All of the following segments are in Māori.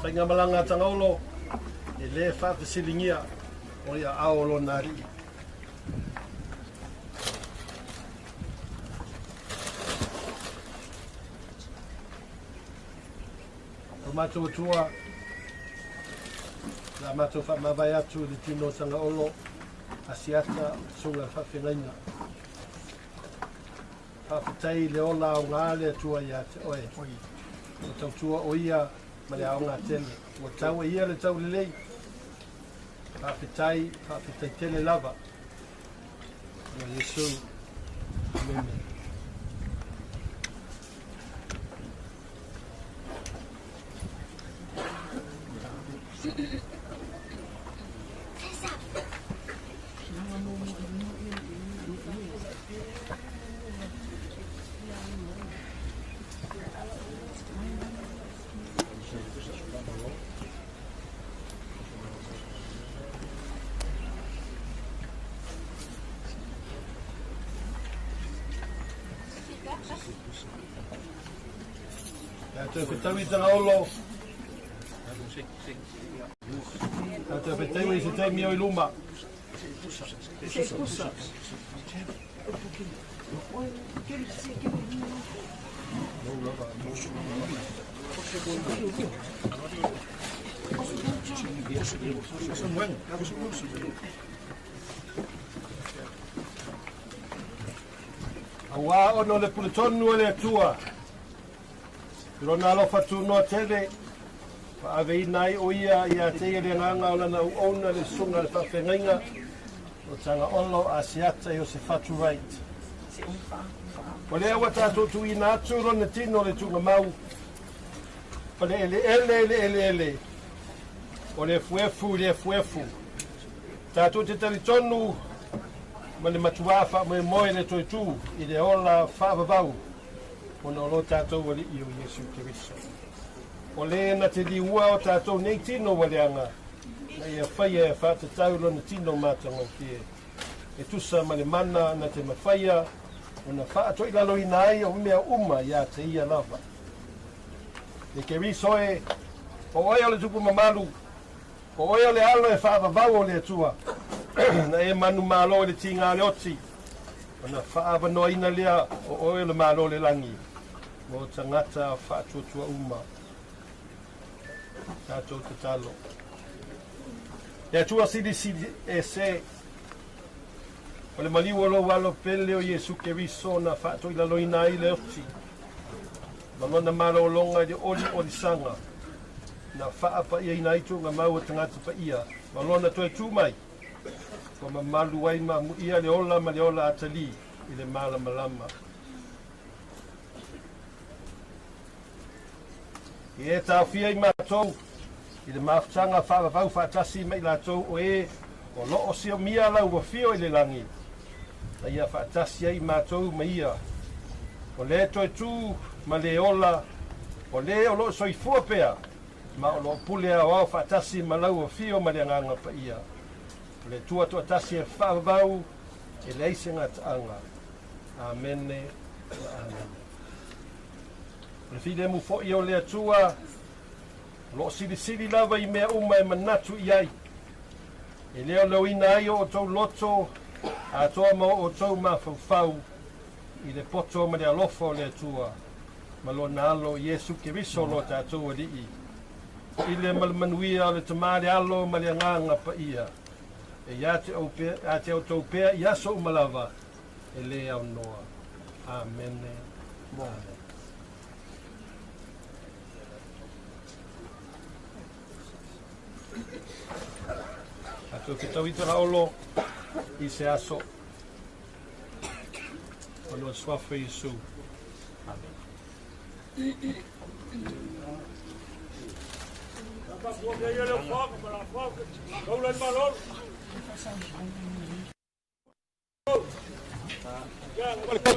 whainga malanga Tagaolo e le whaafisilingia o ia aolo nari. O mātou atua, la mātou whamawai atu le tino Tagaolo Asiata sunga whawhengaina. Whawhetai le ola o ngā le atua ia te oe. O tau tua o ia ma le ao ngā tele. O tau e ia le tau le lei. Whawhetai tele lava. O Yesu. Amen. Te whetau I Tagaolo. Te whetau I se te mio I luma. Awa ono le puletonu le atua. Rona alofa tu no tele avei nai o ia te le nganga o lana uona le sunga le whawhengainga o Tagaolo Asiata Iosefatu Wright. O lea wa tātou tu I nātu rona tino le tunga mau. O le ele. O le fuefu. Tātou te tari tonu ma le matuafa me moe le toi tu I le ola whaavavau. Ona lo tātou wali I o Yesu Kiriso. O le na te liua o tātou nei tino waleanga. Na ia whaia e whātatau lona tino mātanga o kie. E tusa ma le mana na te mawhaia. O na whātoi lalo I nai o mea uma ia te ia lava. E Kiriso e o oe o le tuku mamalu. O oe o le alo e whaavavau o le atua. Na e manu malo le tinga le oti. O na whaavanoina lea o oe le malo le langi. Mo tangata whaatuatua uma. Tātou te talo. E atua sidi e se. O le maliu alo walo pele o Yesu Kiriso na whaatoi laloina I le oti. Malona malo longa I oli sanga. Na whaapa ia ina itu ngā mau tangata pa ia. Malona toi tūmai. Ko ma malu ai ma ia le ola ma le ola atali I le mala malama. I e tāwhia I mātou, I le mawhtanga whāwhau whātasi mai lātou o e o loo sio mia lau wa whio I le langi. Na ia whātasi ai mātou ma ia. O le toi tū ma le ola, o le o loo soifua pea, ma o loo pule au au whātasi ma lau wa whio ma le nganga pa ia. O le tua tasi e whāwhau, e leisenga taanga. Amene, amen. Le fide mu fo I o le atua, lo sili lava I mea uma e manatu I ai. E leo ina ai o tau loto, a toa mo o tau mawhau I le poto ma le alofa o le atua. Ma lo nalo Yesu Kiriso lo tātou alii. I le malmanuia o le tamare alo ma le nganga pa ia. E ia te au tau pea I aso umalava. E le au noa. Amene. Amen. Ato ke tau I Tagaolo I se aso. Ono swafa Yesu. Amen.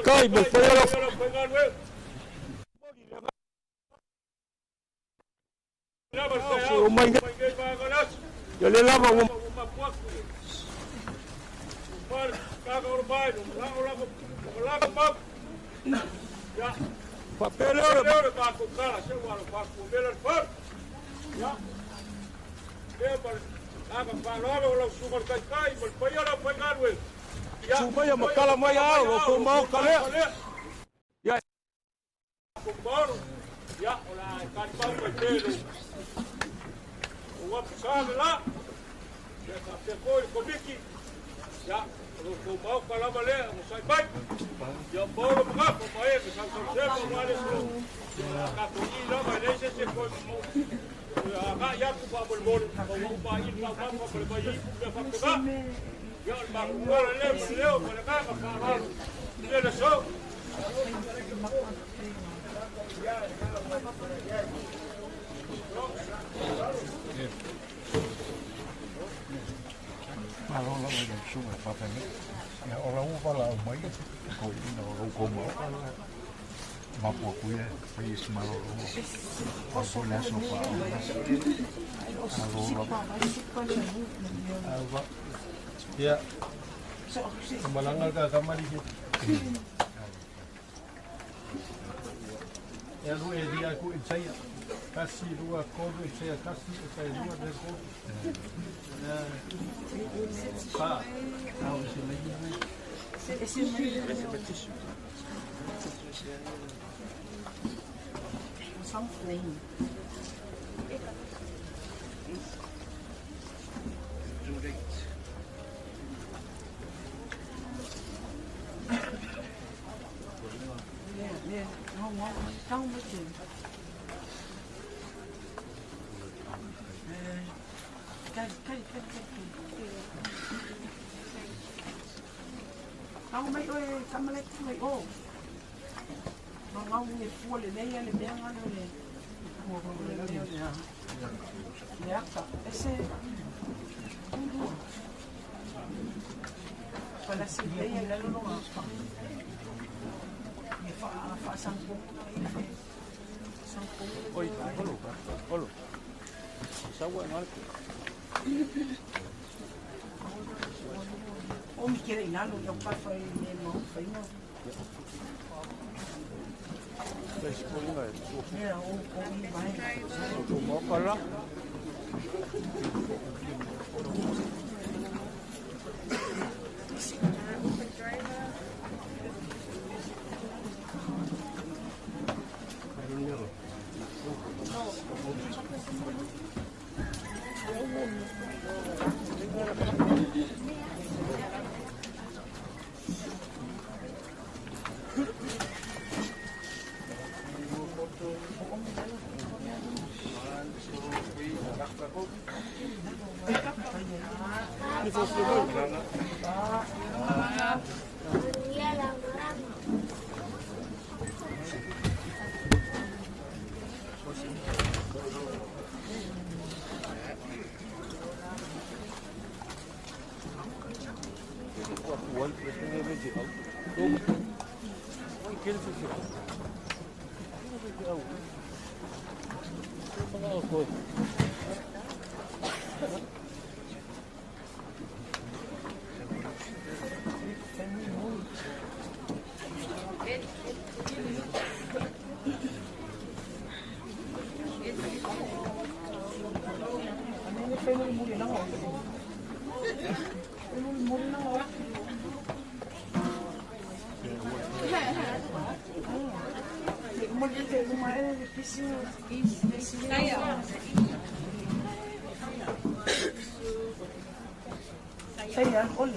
Kai me foi o mai yo le lava o papel Ya. Aga palolo lo sugar kai mal payara pagarwe. Ya. Supaya makala maya lo kumau kale. Ya. Kumau. Ya, ola kan pau pelo. O apsale la. Ya se foi komiki. Ya, lo kumau kala male, o sai bai. Ya bolo mga papae, sa sa male so. Ka kuni la male se foi. Aga ya ku pa bol ko pa in pa pa pa pa yi ku pa pa. Ya ba ku la le leo para ka pa pa. Ni le so. Malo lo de suma pa ni. Ya ora u pala o mai ko no lo como. Ma po ku ye, pais malo lo. O so la so pa. Ya. Kemalangan ka kamar di situ. Ya lu dia aku saya kasih dua kode saya kasih saya dua dari kode. Ya. Pak, tahu sih lagi. Something. Không mới chịu. Không mấy ơi, cắm lấy cái này ô. Mà ngon thì phua lên đây lên đây ngon rồi. Phua lên đây nè. Nè, cái xe. Para si đây là nó ngon. Fa sampung. Oi, holo. Sawa no alto. O me quiere inalo, eu passo aí mesmo, foi não. É, o vai. Tu mau para? Saya, oleh.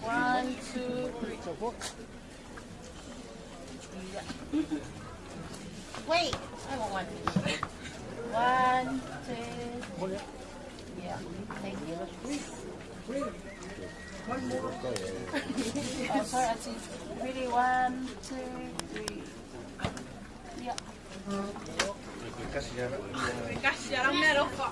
One, two, three. Wait, I want one. One, two. Yeah, thank you. One more. Oh, sorry, I see. Ready, one, two, three. Yeah. Casi ya. Casi ya la merofa.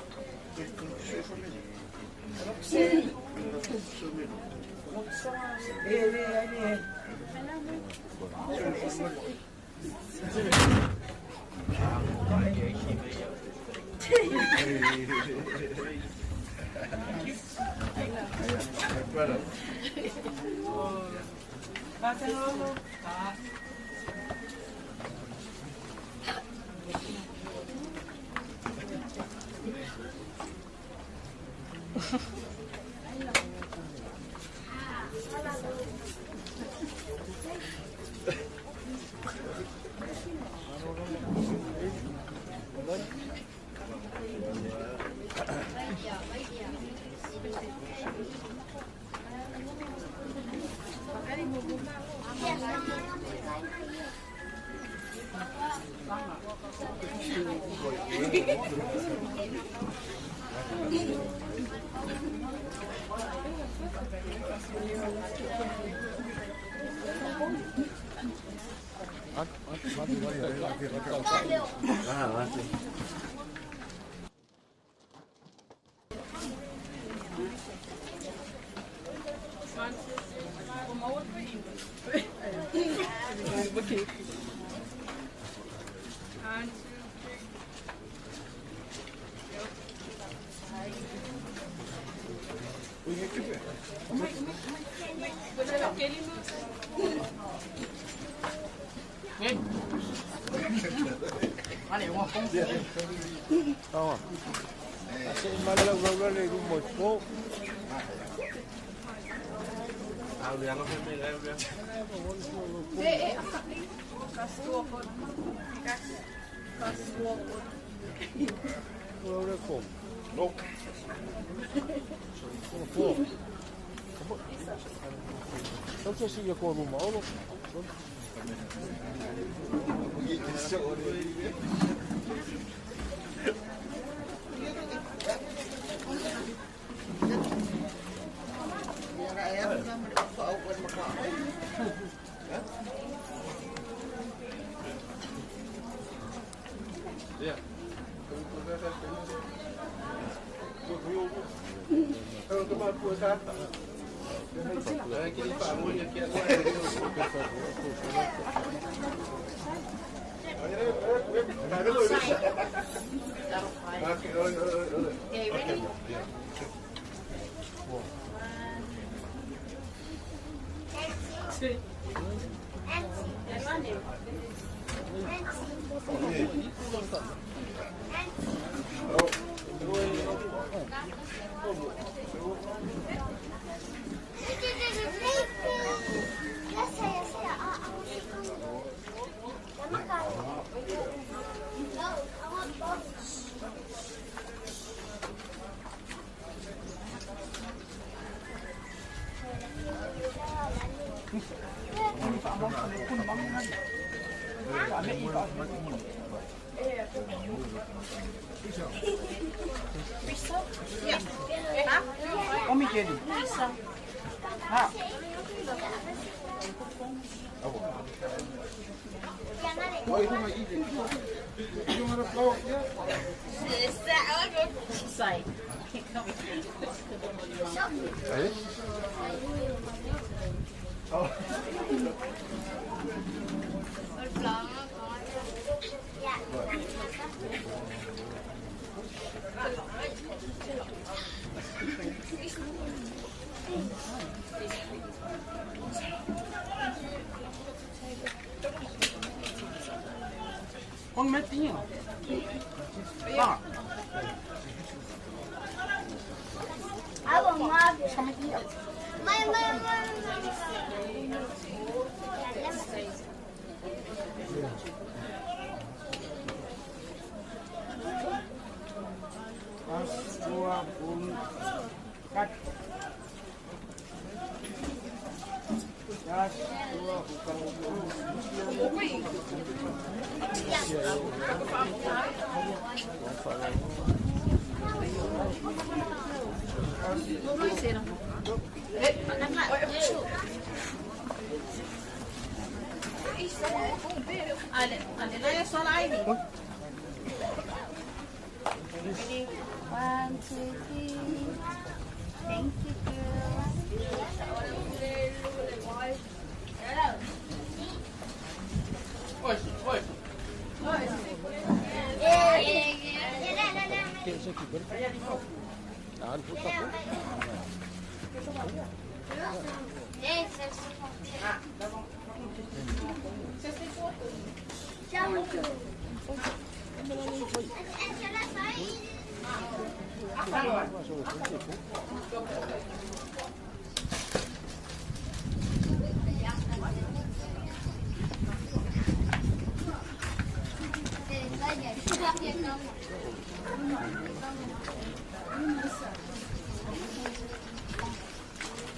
Thank you,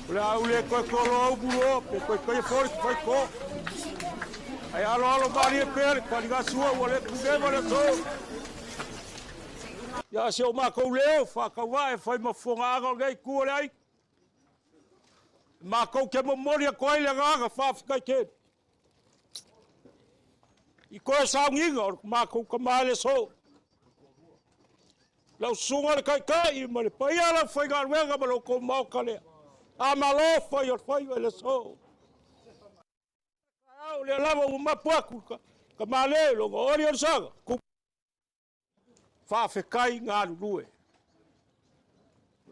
Ula ule koe kolo au bulo, pe koe fori koe ko. Ai alo mari e pere, kwa liga sua, wale kuge wale to. Ya se o mako leo, whakawa e whai mafonga anga ngai kua rei. Mako ke momori a koe le nganga, whawhikai ke. I koe saunginga, mako ka maale so. Lau sunga le kai, i mare paia la whai ngā ruenga malo ko mauka lea. A malo whai le so. Au le lava o mapuaku ka maale longa ori on saga. Whawhikai ngā rurue.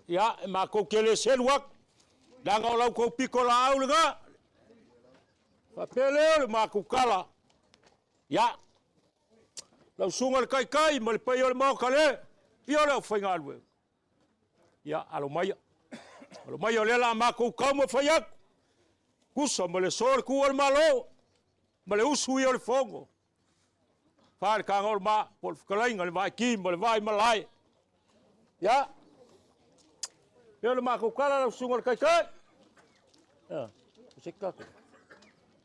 Ia, e mako ke le seluak. Danga o lau kou piko la au le ngā. Whapele o le mako kala. Ia. Lau sunga le kai, ma le pai o le mauka le. Ia leo whai ngā rue. Ia, alo maia. Alo maia o le la mako kauma whai aku. Kusa ma le sore kua le malo. Ma le usu i o le fongo. Whare ka ngor ma, po le whakalainga le vai ki, ma le vai malai. Ia. Ia le mako kala lau sunga le kai. Ia, se kako.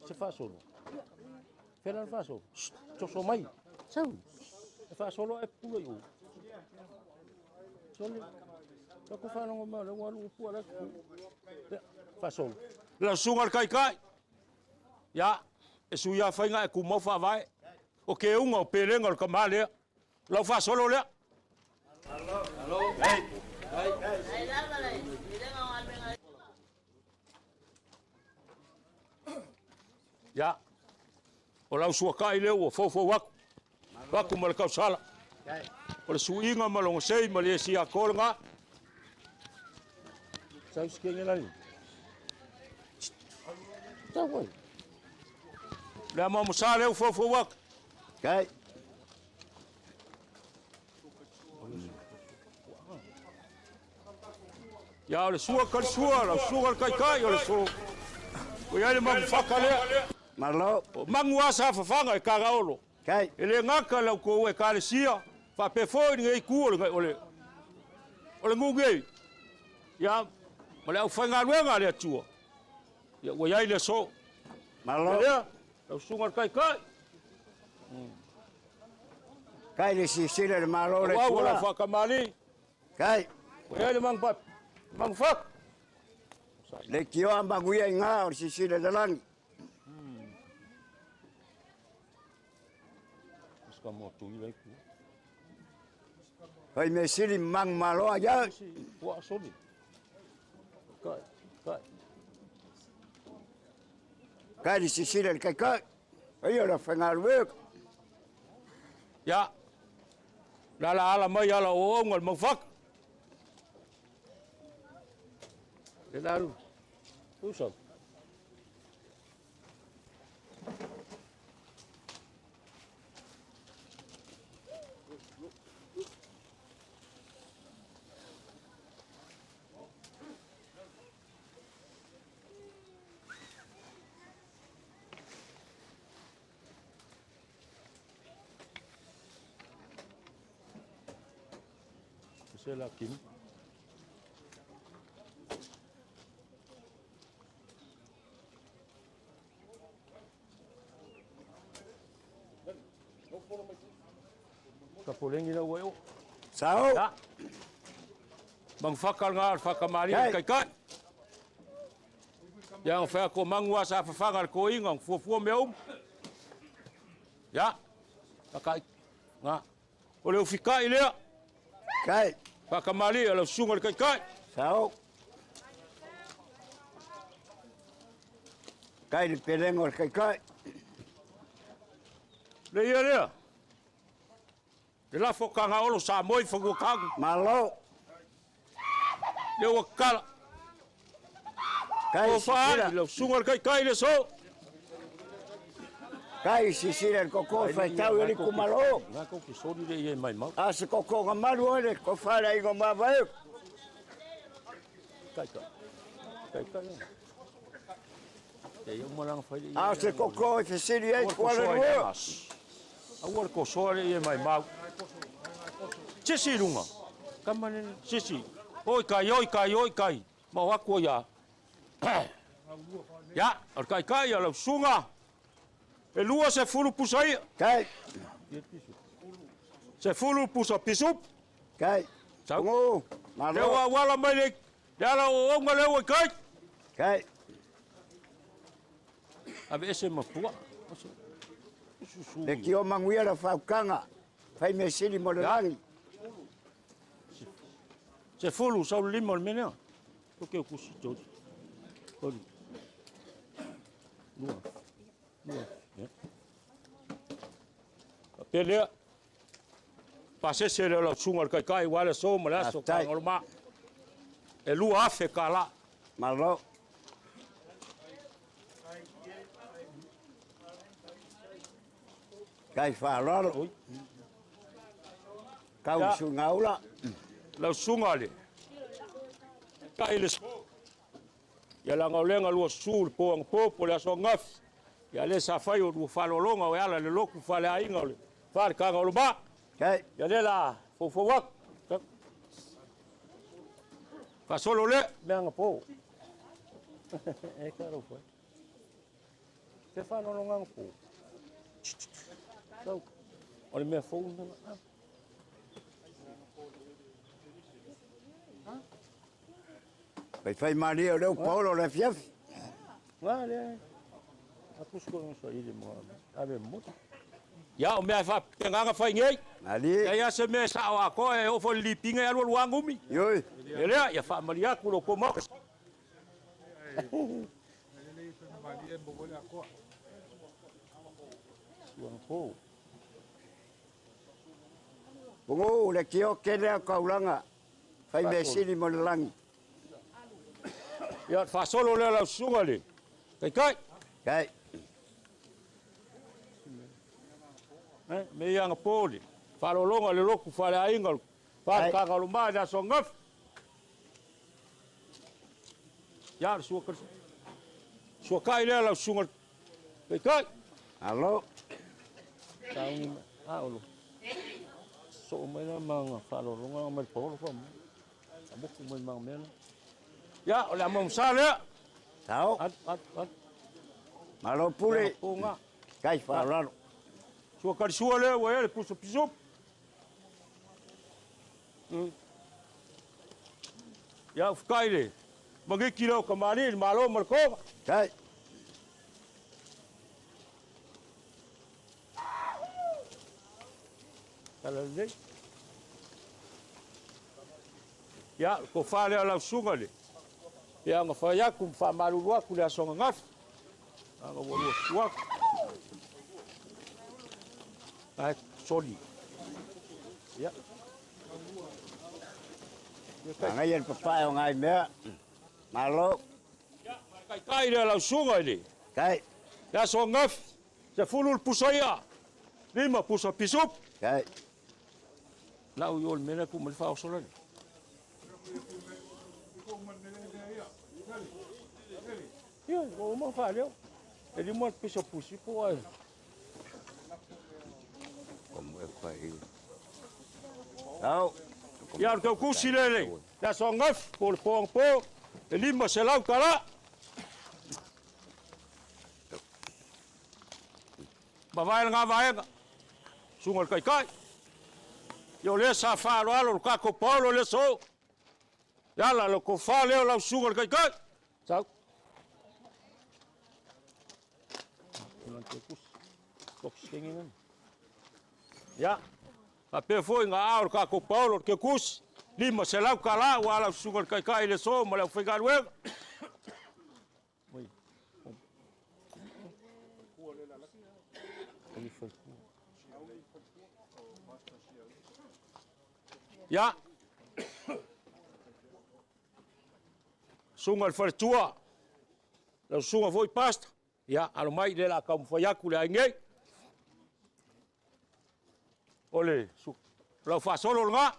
Se whasolo. Whena le whasolo. Toso mai. Sau. E whasolo e pula i o. Sole. Kako whanonga ma, le walu upua le. Whasolo. Lau sunga le kai. Ia. E sui a whainga e kumau whawai. O ke unga o perenga o kamā lea. Lau whasolo lea. Hello. Hey. Ia. O lau suakai leo o fofo waku. Waku ma le kausala. O le suinga ma longa sei ma le si a korenga. Sau sikenge lani. Tau wai. Lea ma musa leo fofo waku. Kai. Ia o le sua lau sua kai o le so. O ia le mangu whaka lea. Marlo. O mangu asa whawhanga e Tagaolo. Kai. E le ngaka lau ko e kare sia. Whapefoi ni ngei kua o le ngungei. Ia, ma le au whainga ruenga le atua. Ia, o iai le so. Marlo. Lea, lau sunga kai. Kai le sisile le malo le Wau kula. lau whakamali. Kai. O iai le mangu whaka. Le kio amba guia inga o sisile le langi. Ska mo tu i ku. Kai me sili mang malo aja. Wa soli. Kai. Kai le sisile le kai. Ai ora whangar work. Ya. La ala mai ala o ngal mo fak. Le daru. Usap. C'est la Kim. Kapolengi na weo. Sao. Ya. Bang fakal ngar fakamari kai. Yang fa ko mangwa sa fafangal ko ingong fu meum. Ya. Pakai. Nga. Ole ufika ile. Kai. Fakamari ala sungal kai. Sao. Kai le pelengo kai. Le ia lea. Le lafo Tagaolo sa moi whakukangu. Malo. Le ua kala. Kai O whaari, sisira. le sunga kai le so. Kai sisira koko fai tau ili kumalo. Nga kau ki sori le ia mai mau. Asa koko ngamaru ole ko fara ingo mawai. Kai. E ia umaranga whai le ia. Asa koko e fisiri ei kuala rua. Awar ko soare ia mai mau. Sisi runga. Kamane sisi. Oi kai. Mau aku ya. Ya, ar kai ala sunga. E lua se fulu pusai. Kai. Se fulu pusa pisup. Kai. Sau. Ngo. Le Malo. wa wala mai le. Le ala o nga le kai. Kai. Ave ese mapua. Le kio manguia la faukanga. Fai me siri mo le langi. Se fulu sau lima menea. O que eu cusi todo. Olha. Lua. Pelea. Pase se le sunga kai wala so mala so normal. E lua afe kala. Malo. Kai whalaro. Kau sungaula. La sunga le. Kai le. Ya la ngolenga lua sul po le so ngaf. Ya le sa fai o du falolonga o ala le loku fale ainga le. Far ka ngolo ba. Kai. Ya le la fo wak. Fa solo le meanga po. E karo foi. Te fa no longa po. So. Olha me fo. Fai maria o Paulo le fiaf. Vale. Aku suka so ile mo. Ave mo. Ya o me fa penganga fa ngei. Ali. Ya se me sa wa ko e o fo lipinga ya lu angumi. Yoi. Ele ya fa maria ku lo ko mo. Bungo le kio kene kaulanga. Fai me siri mo le langi. Ya fa solo le la sunga le. Kai. Kai. Me yang poli. Fa lo longa le loku fa le ainga. Fa ka ka lo ma da so ngaf. Ya so kai le la sunga. Kai. Alo. Taung alo. So me na manga fa lo longa me polo fa. Abo ku me manga me. Ya, olha mong sale. Tao. At. Malo pule. Punga. Kai whalaro. Sua kari sua le, wa ele puso piso. Ya, fkai le. Magi kilo kamari, malo marko. Kai. Kala le. Ya, ko fale ala sunga le. Ya nga fa ya kum fa malu wa ku la songa ngaf. Anga wolu wa. Ai soli. Ya. Ngai el papa o ngai mea. Malo. Ya, kai la sunga le. Kai. Ya songa ngaf. Se fulul pusaya. Lima pusa pisup. Kai. La u yol mena ku mal fa o solani. Yo, o mo falhou. Ele monta piso puxi pô. Como é que aí? Tao. Ya que o cusilele. Ya son ngaf por pong po. Ele mo se lau kala. Ba vai nga vai. Sungol kai. Yo le sa fa lo ka ko Paulo le so. Ya la lo ko fa le la sungol kai. Ciao. Ya, ape foi nga aur ka ko Paulo que cus lima se lau kala wala sugar kai le so mo la foi galwe. Ya. Sunga le tua. La sunga foi pasta. Ya, alo mai le la ka foi aku le ngai. Ole, la fa solo nga.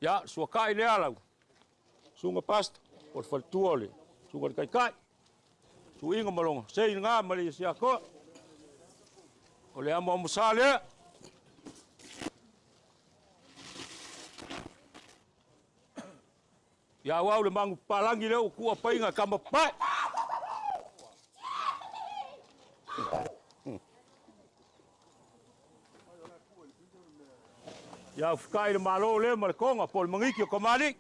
Ya, sua kai le ala. Sunga pasta, por fa tua le. Sunga kai kai. Su inga malonga, sei nga mali sia ko. Ole amo musale. Ya wau le mangu palangi le ku apa inga kama pai. Ya fikai le malo le malkonga pol mangiki ko mali.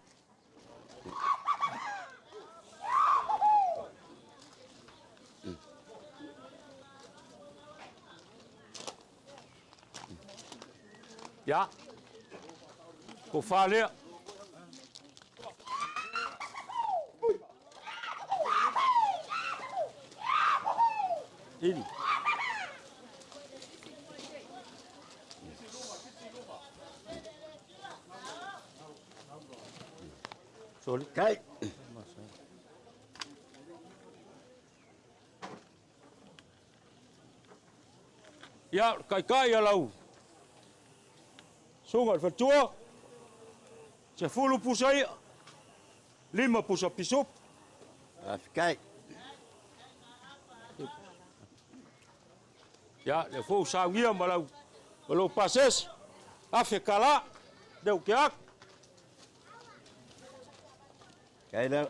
Ya. Ko fale. Ini. Sorry. Kai. Ya, kai ya lau. Sunga fa tua. Se fulu pusai. 5 pusa pisup. Kai. Ya, le fo sangia malau. Malau pases. Afe kala. Deu kiak. Kai da.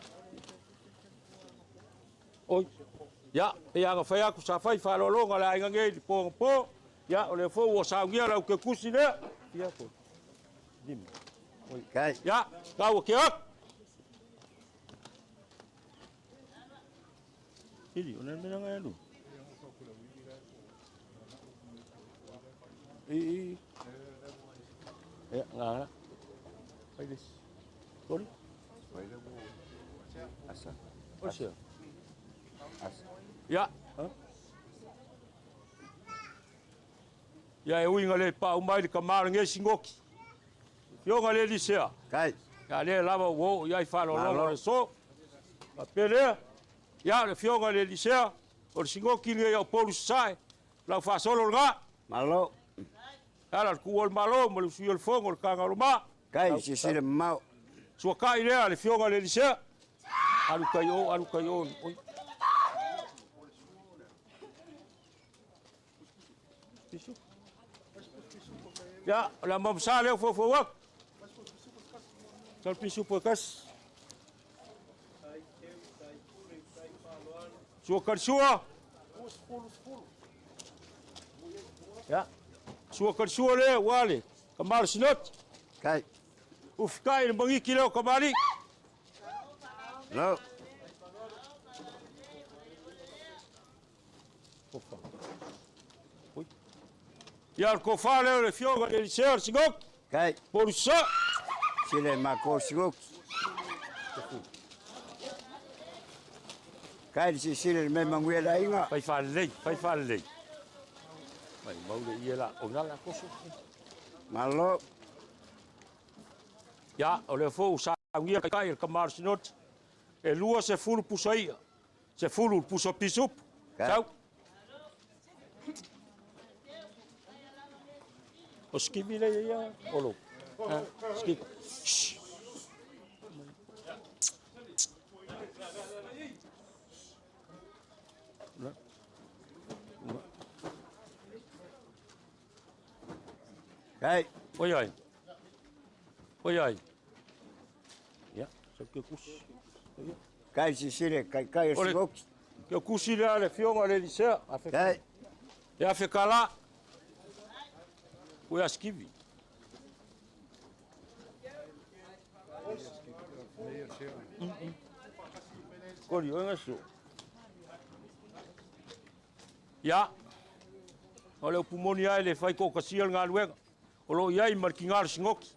Oi. Ya, e anga fai aku sa fai fa lo longa la inga nge di po. Ya, o le fo o sangia lau ke kusi le. Ya ko. Dim. Oi. Kai. Ya, kau kiak. Ini onan menang anu. Ya, ngana. Paides. Sorry. Asa. Asa. Asa. Ya. Ya, eu ingale pa umai de kamar nge singoki. Yo ngale di sea. Kai. Ya le lava wo ya fa lo lo so. Pa pele. Ya le fionga le di sea. O singoki nge ya polu sai. La fa solo nga. Malo. Ala kuol malo mo le fiol fongo ka ngaluma. Kai si sile mau. Sua kai le fionga le di sea. Alu kayo. Pisu. Ya, la mam sale fo wak. Sal pisu pokas. Sua karsua. Ya. Sua karsua le wale. Kamar sinot. Kai. Ufkai bangi kilo kamari. No. Ya ko fale le fionga le ser singok. Kai. Por ça. Sile mako sigok. Kai si sile me mangue la inga. Fai fale. Mai mau le iela onala koso. Malo. Ya, ole fo sa ngia kai kamar sinot. E lua se fulu pusaia. Se fulu pusa pisup. Ciao. O skivi le ya olo. Skip. Kai. Oi ai. Ya, so que kus. Kai si sile kai sigok. Que kusi le fionga le disa. Kai. Ya fe kala. O skivi. Kori o ngaso. Ya. Ole pumoni ai le fai ko kasial ngaluenga. O lo iai markingar singoki.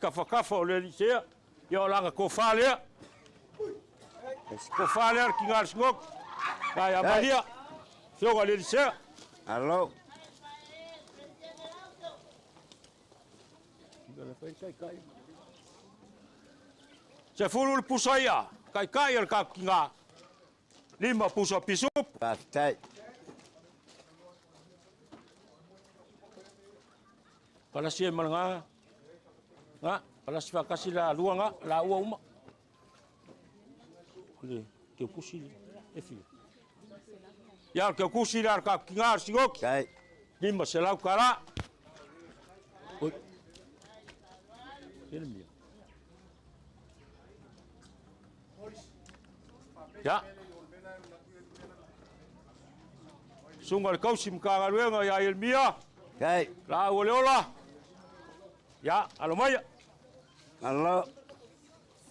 Kafa o le lisea. Ya o langa ko fale. Ko fale ki ngal ngok. Kaya malia. Fio ga le se. Alo. Se fulu pusaia. Kai el ka kinga. Lima puso pisup. Pastai. Pala sie malanga. Nga, pala sifa kasi la luanga, la ua uma. Le, ke kusi e fi. Ya ke kusi la ka kinga singok. Kai. Lima se lau kara. Oi. Ele mia. Ya. Sungal kausim ka ngaluenga ya Elmia. Kai. La oleola. Ya, alo maya. Alo.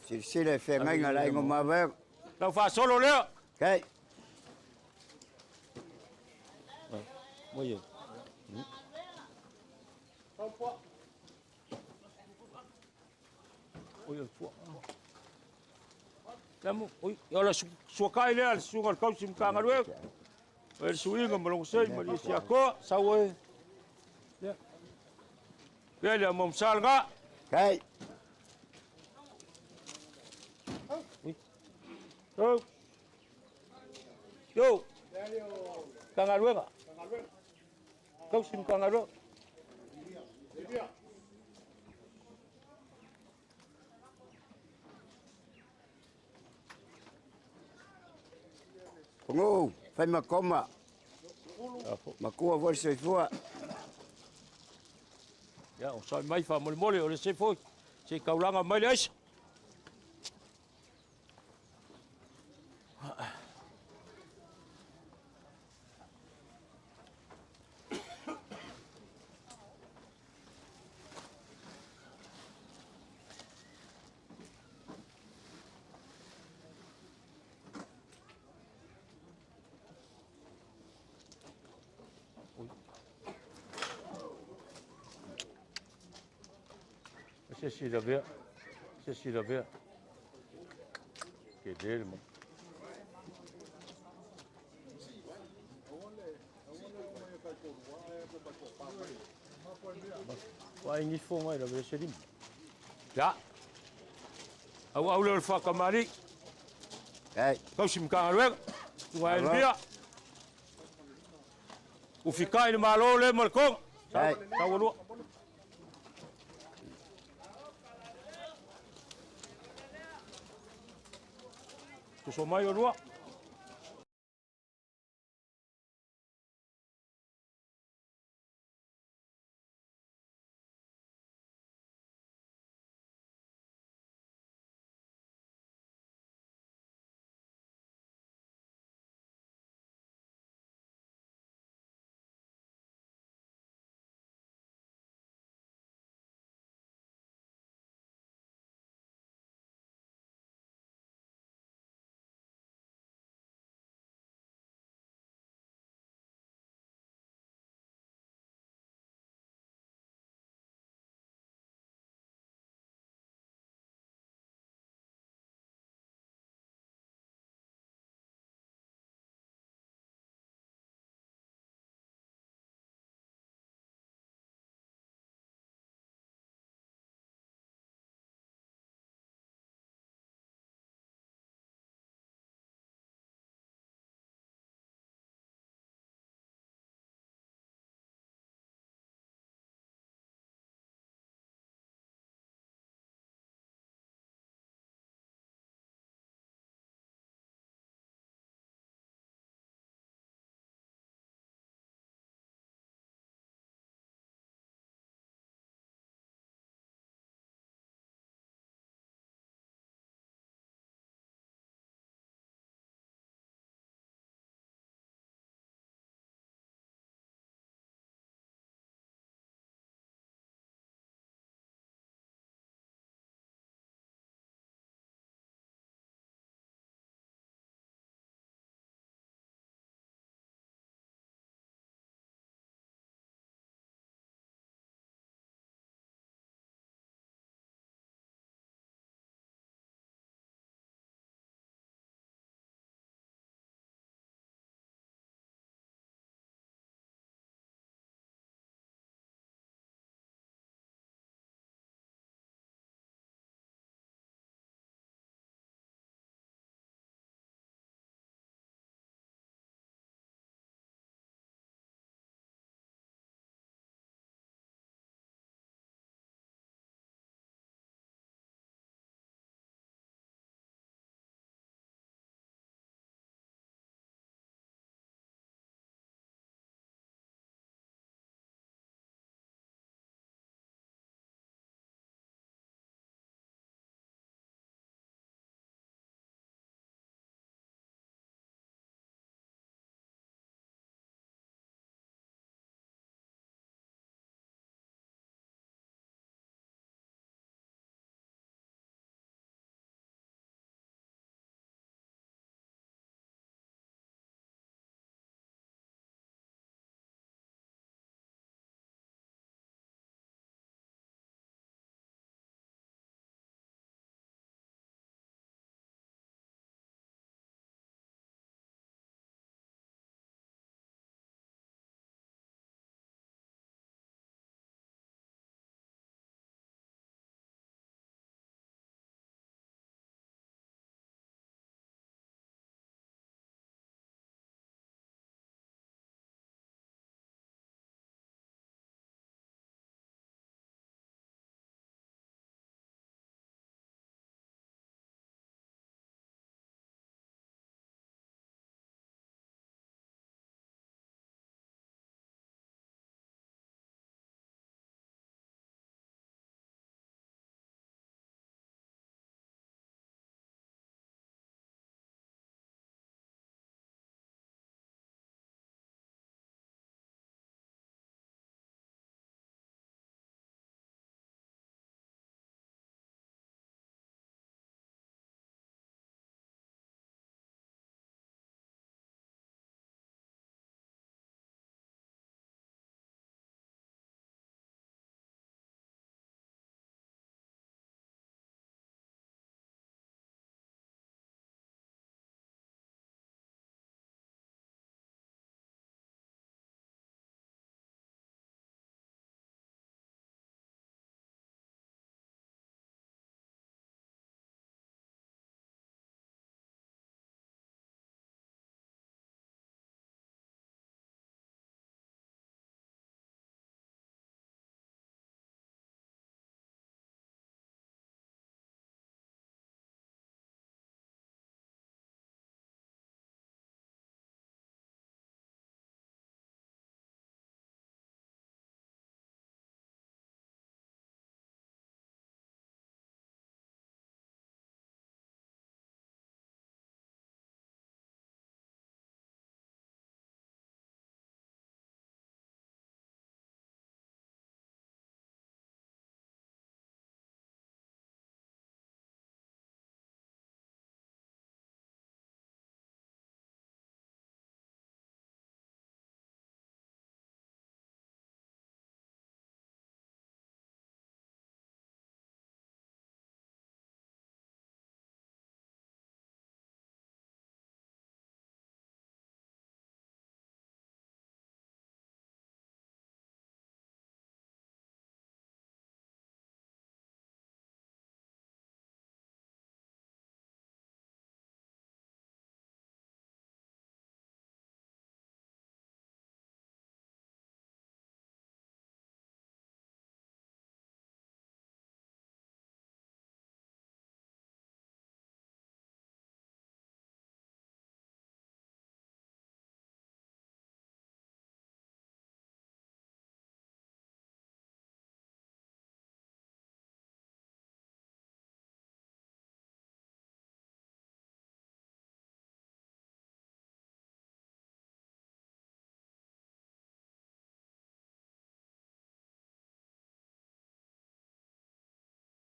Silsile fe ngai ngalai ngomave. La fa solo leo. Kai. Moye. Oye, fu. Kamu, oi, yola sukai le, sungal kausim ka ngaluenga. El suinga malong sei Malaysia ko sawe. Ya. Dia mom salga. Kai. Yo. Yo. Kangaruenga. Kau sim kangaru. Pungu, fai makoma. Makua voi se fua. Ya, o sai mai fa mole o le se foi. Se kaulanga mai le. Se da ver. Se da ver. Que dele, mano. Vai ni fo mai da ver se dim. Ya. Au le fa kamari. Kai. Kau sim kangaruenga. Vai dia. O ficar no malo le malcom. Kai. Tagaolo. Tu so mai o rua.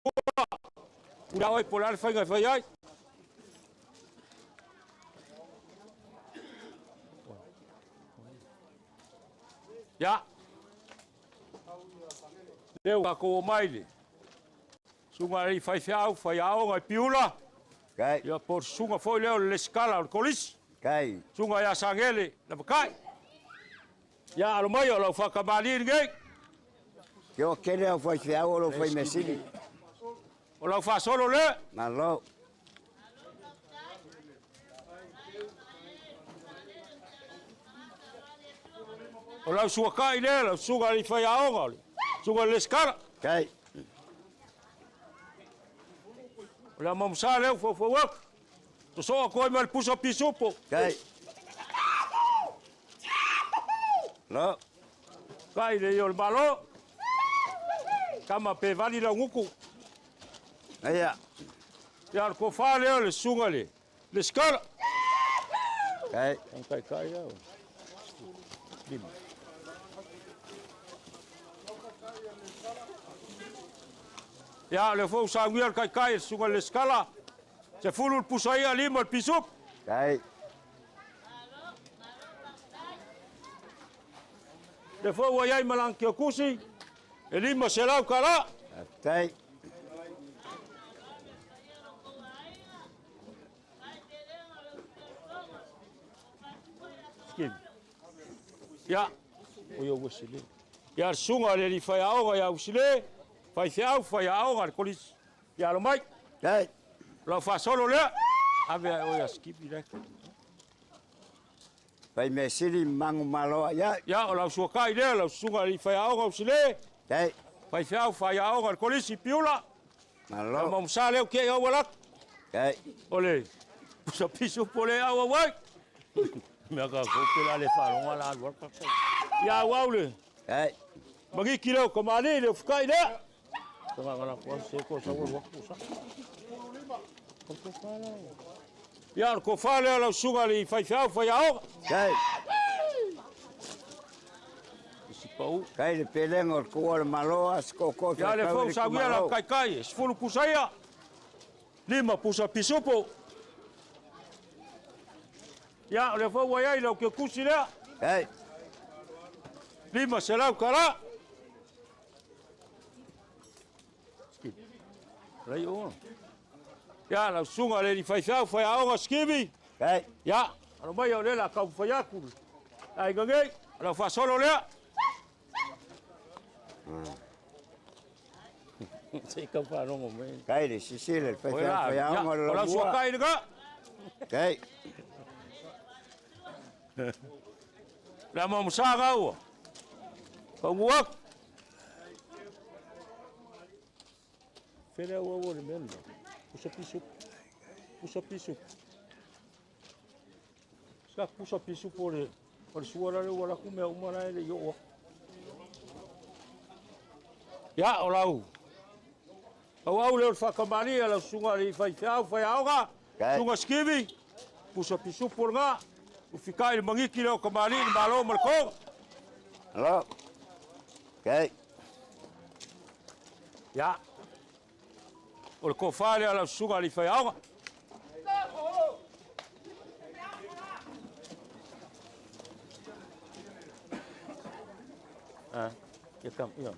ula oi polar fai ngai fai ai ya leu ka ko mai sunga ri fai fai au ngai piula Kai. ya por sunga foi leo le scala o colis Kai. sunga ya sangele na kai ya alo mai o fa ka mali ngai Ke o kere o foi fiao o foi mesili. o la fa solo le Malo. o la sua kai le la sunga ri fai au ngai sunga le scala Kai. o la mamsa le fo wak to so ko mal puso pisupo Kai. Lo. kai le yo malo kama pe vali la nguku Aya. ya ko fa le sunga le scala Kai. kai ya lim ya le fo sa ngier kai sunga le scala se fulul pusaya lima pisup Kai. le fo wa yai malang ke kusi e lima se lau kala Kai. skim ya o yo wesile ya sunga le li fai ao ya usile fai ao gar kolis ya lo mai Kai. la fa solo le ave o ya skip direct Fai mesili mangu malo ya. ya o la su kai le la sunga li fai ao usile Kai. fai ao gar kolis piula la Malo. mam sale o ke o wala Kai. ole pusa piso pole ao wai me aga ko pela le fa no la alwa ya waule Kai. magi kilo komani le fukai le tanga ngala ko se ko sa wo pusa ya ko fale la suga li fai ao Kai. si pau Kai le peleng o kuor malo as koko. ya le fo sa la kai sfulu pusaya lima pusa pisupo ya le fo wa ya lo ke kusile Kai. lima se la kara Rai o. Ya la sunga le fai ao skivi. Kai. Ya, ano mai o le la ka fai aku. Ai gangai, la fa solo le. Sei ka fa no mo. Kai le sisile fai Ya, fiao o la sua kai nga. Kai. La mo sa ga o. Ka wak. Fere o le men. Pusa pisu. Ska pusa pisu por suara le wala ku me umara le yo. Ya olau. Au le fa kamani la sunga li fai ao ga. Sunga skivi. Pusa pisu por nga. O ficar ele mangi kilo kamani malo malko. Hello. Kai. Ya. O ko fale ala sunga li fai ao. Ya kam ya.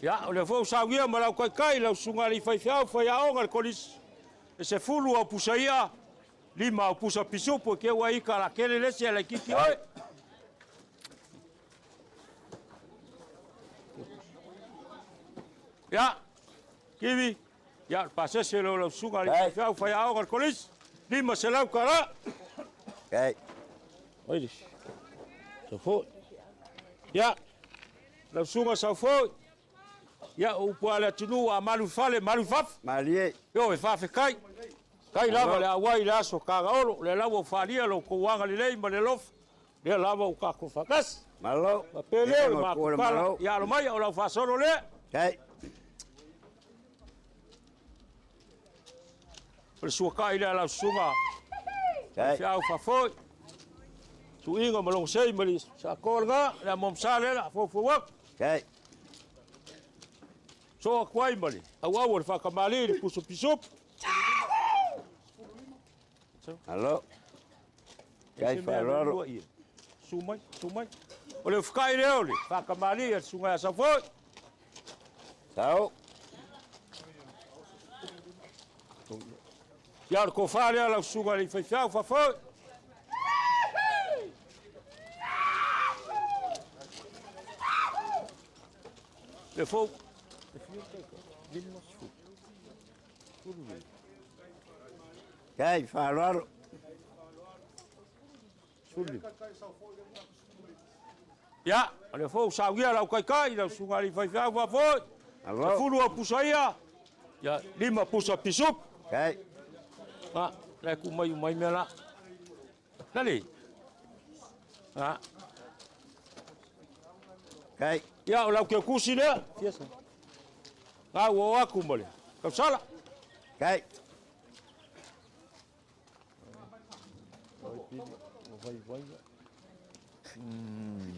Ya, o le fo sa guia ma la kai la sunga li fai ao ngal kolis. E se fulu o pusaia lima o pusa pisu po ke wa ika la kele le se la kiki oi. Ya. Kiwi. Ya, pase se lo sunga li fai ao ngal kolis. Lima se la kara. Kai. Oiris. So fo. Ya. La sunga sa fo. Ya o pala tinu a malu faf. Malie. Yo e fa fe kai. Kai lava le awai la so Tagaolo le lava faria lo ko wanga le lei ma le lof. Le lava o ka ko fakas. Malo. Ma pele ma kuor pala. malo. Ya lo mai o la fa solo le. Kai. O su kai le la sunga. Kai. Fa fa fo. Su inga malong sei mali sa kolga la mom sale la fo wak. Kai. So kwai mali. Au le whakamali le puso pisup. Alo. Kai whaeloro. Sumai. O le whakai leo le whakamali e sunga sa foi. Tau. Ia ko whare ala sunga le whaiwhau whafoi. Le fou. Kai whaeloro. Ia, le fou saugia lau kai lau sunga le whaiwhau whafoi. Alo. Fulu a pusa ia. Ia, 5 pusa pisup. Kai. Ha, le ku mai mea la. Nani? Ha. Kai. Ia, o lau ke kusi lea. Fiesa. Ngā ua aku mole. Kau sala. Kai.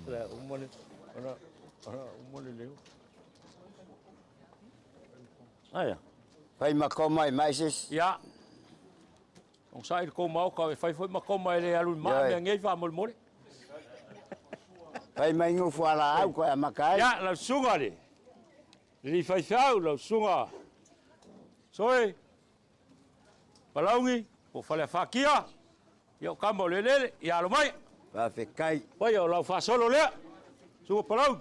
Le umole. Ana umole leo. Aia. Pai makoma mai sis. Ia. On sai ko mau ka fai foi makoma ele alu ma me ngai fa mol mole. Pai mai ngu fuala au ko makai. Ya, la sunga le. Li fai fau la sunga. Soi. Palaungi, o fale fakia. Yo kamo lele, ya lo mai. Va fe kai. Pai o la fa solo le. Sunga palau.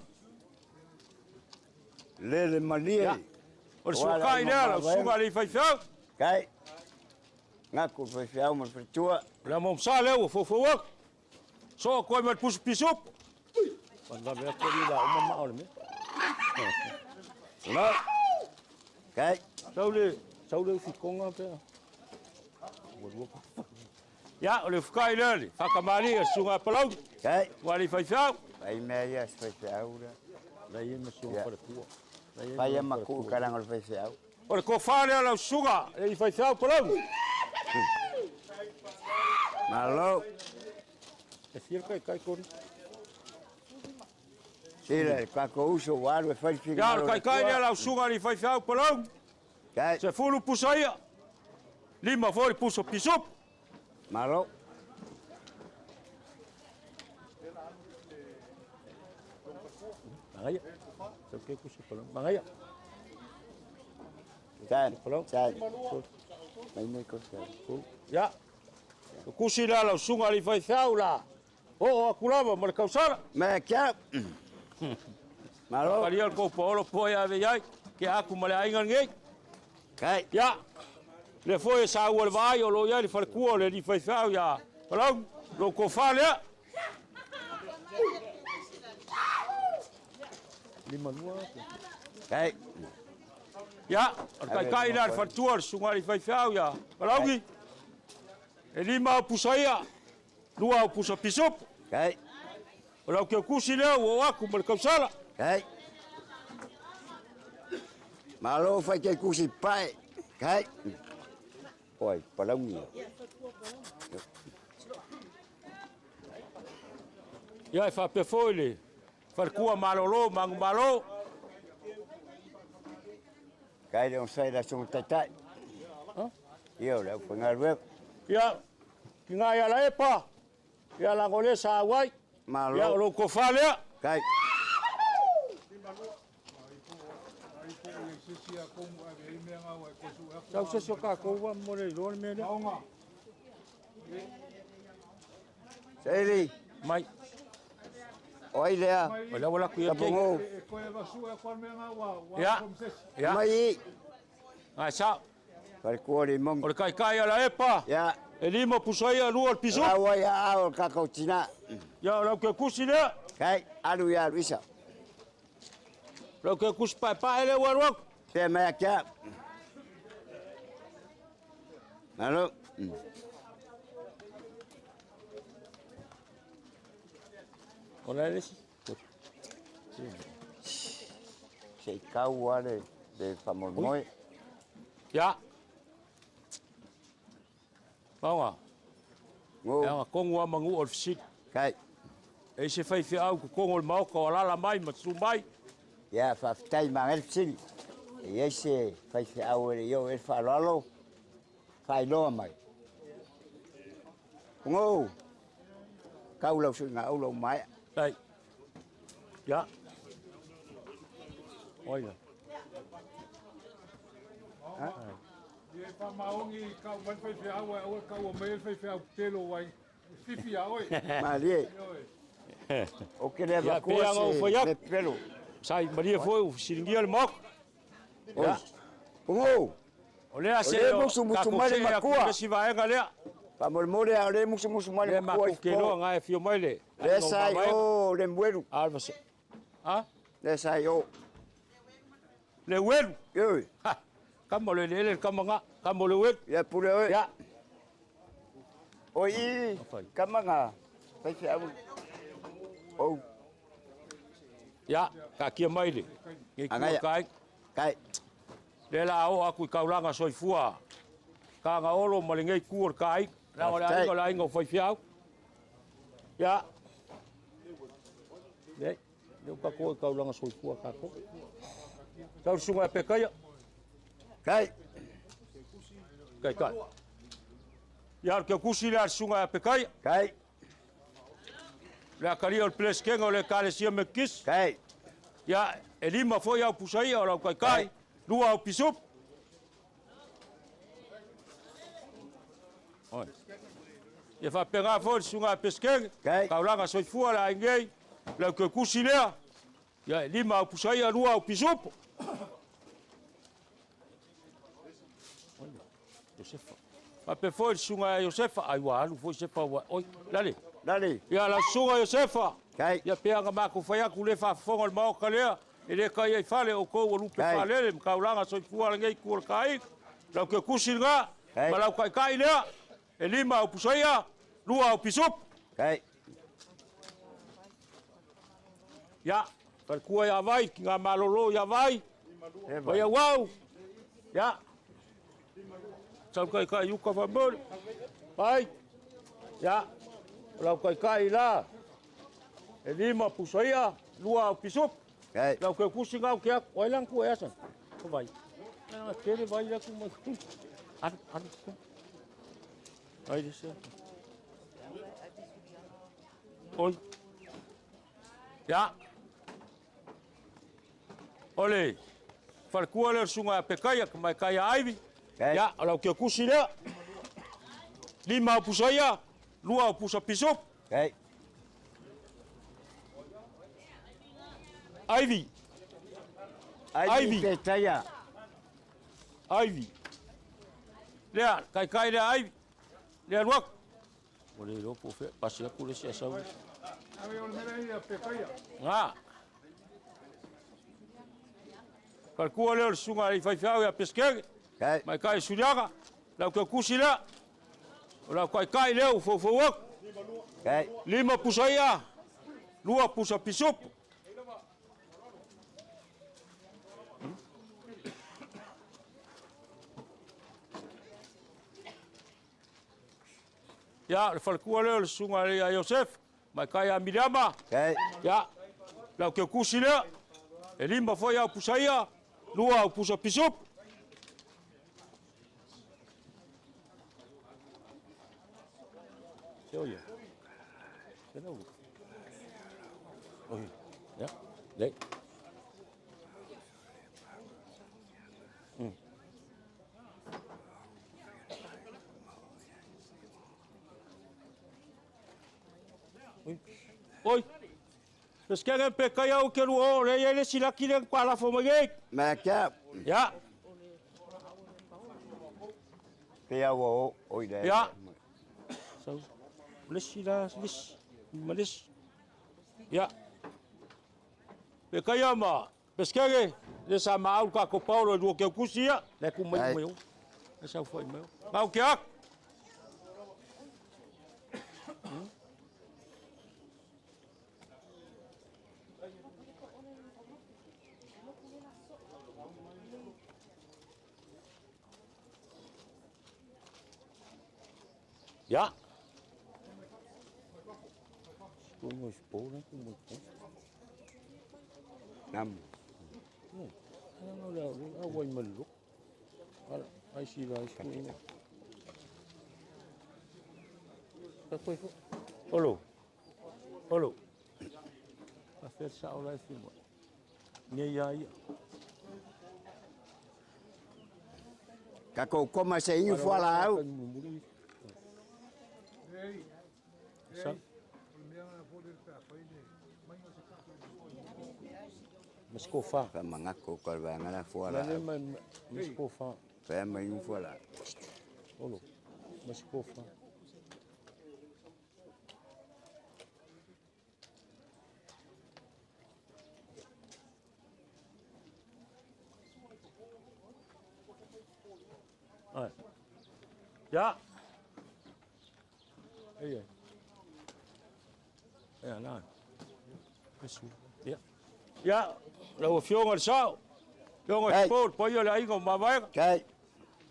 Lele malia. O sunga ina la sunga li fai fau. Kai. Ngaku fe fiau mo fritua. La mom sale o fo fo. So ko me pus pisup. Panda be ko di la o mama o me. No. Kai. Saule fi konga pe. Ya, o le fkai le, whakamari e sunga palau. Kai. Wali fai fiau. Pai mea ia fe fiau ra. Lai e me sunga para tua. Pai ma ku karang o fe fiau. O le ko whare ala sunga, e fai fiau palau. Malo. E fir kai kori. Sira ka ko uso waru e fai fiau. Ya, kai ala sunga li fai fiau palau. Kai. Se fulu pusaia. 5 foi puso pisup. Malo. Mangaya. Se ke kusi palau. Mangaya. Sai. Palau. Sai. Mai nei ko sai. Ya. Kusi la sunga li fai fiau la. O akulava mar kausara. Me kia. Malo. Paria ko polo poia ve ai. Ke aku male ainga ngai. Kai. Ya. Le foi sa o vai o lo ia le fal cuo le di fai fau ya. Palau, lo ko fale. Lima lua. Kai. Ya, kai la fal tuor sunga li fai fau ya. Palau gi. E lima pusaia. Lua pusa pisup. Kai. Palau ke kusi le o aku mal kausala. Kai. Malo fai ke kusi pai. Kai. Oi, palangi. Ya fa pe foile. Fal cua malolo, mangu malo. Kai de on sai da sung tatai. Io la pengal web. Ya. Kinga ya la epa. Ya la gole sa wai. Malo. Ya lo ko fale. Kai. Tau se soka ko wa more lo me le. Seli. Mai. Oi lea. Wala ku ya ke. Kabongo. Ya. Ya. Mai. Ai sa. Par cuore mong. O kai ala epa. Ya. E lima pusaia lu al piso. Awa ya ao ka kotina. Ya la ke kusine. Kai, alu ya Luisa. La ke kus pa ele warok. Pe mai kia. Malo. Ona lesi. Sei kaua de famolmoi. Ya. Pawa. Ngo. Ya kongo mangu or sit. Kai. E se fai au ko kongo mau ko la mai matsu mai. Ya fa tai mangel sili. E ese fai se au e yo e fa lalo. Fai loa mai. Ngo. Kau lau su ngau lau mai. Đây. Dạ. Ôi giời. Ye pa maongi kau man fai fai au au kau mai fai fai au telo wai. Fifi oi. Ma lie. O ke le Ya, va pia ngau foi ap. me pelo. Sai Maria foi siringia le mok. Ya. Ngo. O lea se O le musu male makua. Si vai galea. Pa mole a le musu male Le makua. maku ke lo nga e fio mai le. Le sai o le mweru. Alva se. Ha? Le sai o. Le weru. Yo. Ha. Kamo le kamanga. Kamo le weru. Ya pure o. Ya. O i. Kamanga. Fai fai au. O. Ya, ka kia mai le. Ngi ku kai. Kai. Le la o aku kaulanga soifua. Ka nga olo malingei ku kai. Na ora ai ko la ingo foi fiau. Ya. Le. Eu ka ko kaulanga soifua ka ko. Kau sunga pe kai. Kai. Kai kai. Ya ke kusi la sunga pe kai. Kai. La karia o ples kenga o le kale sia me kis. Kai. Ya, e lima foi au pusai o kai kai. Lua au pisup. Oi. E fa penga foi sunga pesken. Kaulanga soifua la ingei. La ke kusi lea. Ya, e lima au pusai o lua au pisup. Iosefa. Ma pe foi sunga Iosefa ai wa alu foi Iosefa wa. Oi, dale. Dale. Ya la sunga Iosefa. Kai. Ya pe anga mako fa ya ku le fa fonga mo kalea. Ele kai ai fale o ko o lupe fale le kaulanga soifua ngei ku kai. La ke kusi nga. Ma la kai kai lea. E lima au pusaia. Lua au pisup. Kai. Ya, per kua ya vai, ki ngā malolo ya vai. Vai ya wau. Ya. Sau kai kai yuka fa mole. Vai. Ya. Lau kai kai la. E lima pusaia, lua au pisup. Kai. Lau kai kusi ngau kia, oi lang ku easan. Ko vai. Na kere vai la ku ma. Ar. Ai dise. Oi. Ya. Ole. Farkua le sunga pekaya mai kaya aivi. Ya, lau ke kusi le. Lima pusaia, lua pusa pisup. Kai. Ivy. Ivy ke taya. Ivy. Lea, kai le Ivy. Lea ruak. Ole lo po fe, pasia ku le sia sau. Ave o mera ia pe kai. Nga. Farkua le sunga i fai fiau ya pesquer. Kai. Mai kai suriaga. Lau ke kusi le. Lau kai leu fo wak. Kai. Lima pusaia. Lua pusa pisup. Ya, farkua le sunga le Iosef. Mai kai a Miriama. Kai. Ya. Lau ke kusi le. E lima foi au pusaia. Lua au pusa pisup. Oye. Hello. Oye. Ya. Đấy. Oi. Pesquera pe kaya o que o re ele sila kile kwa la fo mage. Ma kia. Ya. Pe au oi de. Ya. So. Lesila lis. Malis. Ya. Pe kaya ma. Pesquera le sa ma au ka ko Paulo do que kusia, le ku mai meu. Essa foi meu. Mau que ak. Ya. Como expor, né? Como Nam. Awai malu. Ai si lai si. Takoi fo. Olo. Olo. A fer sa ola si mo. Nge ia ia. Ka ko koma se ingu fala au. Sa. Mas ko fa. Ka mangako ko ba ngala fala. Mas ko fa. Fa mai ingu fala. Olo. Mas ko fa. Ja. Iya. Ya, nah. Besu. Ya. Ya, lawa fionga sao. Fionga sport, pa ia le ainga mawai. Kai.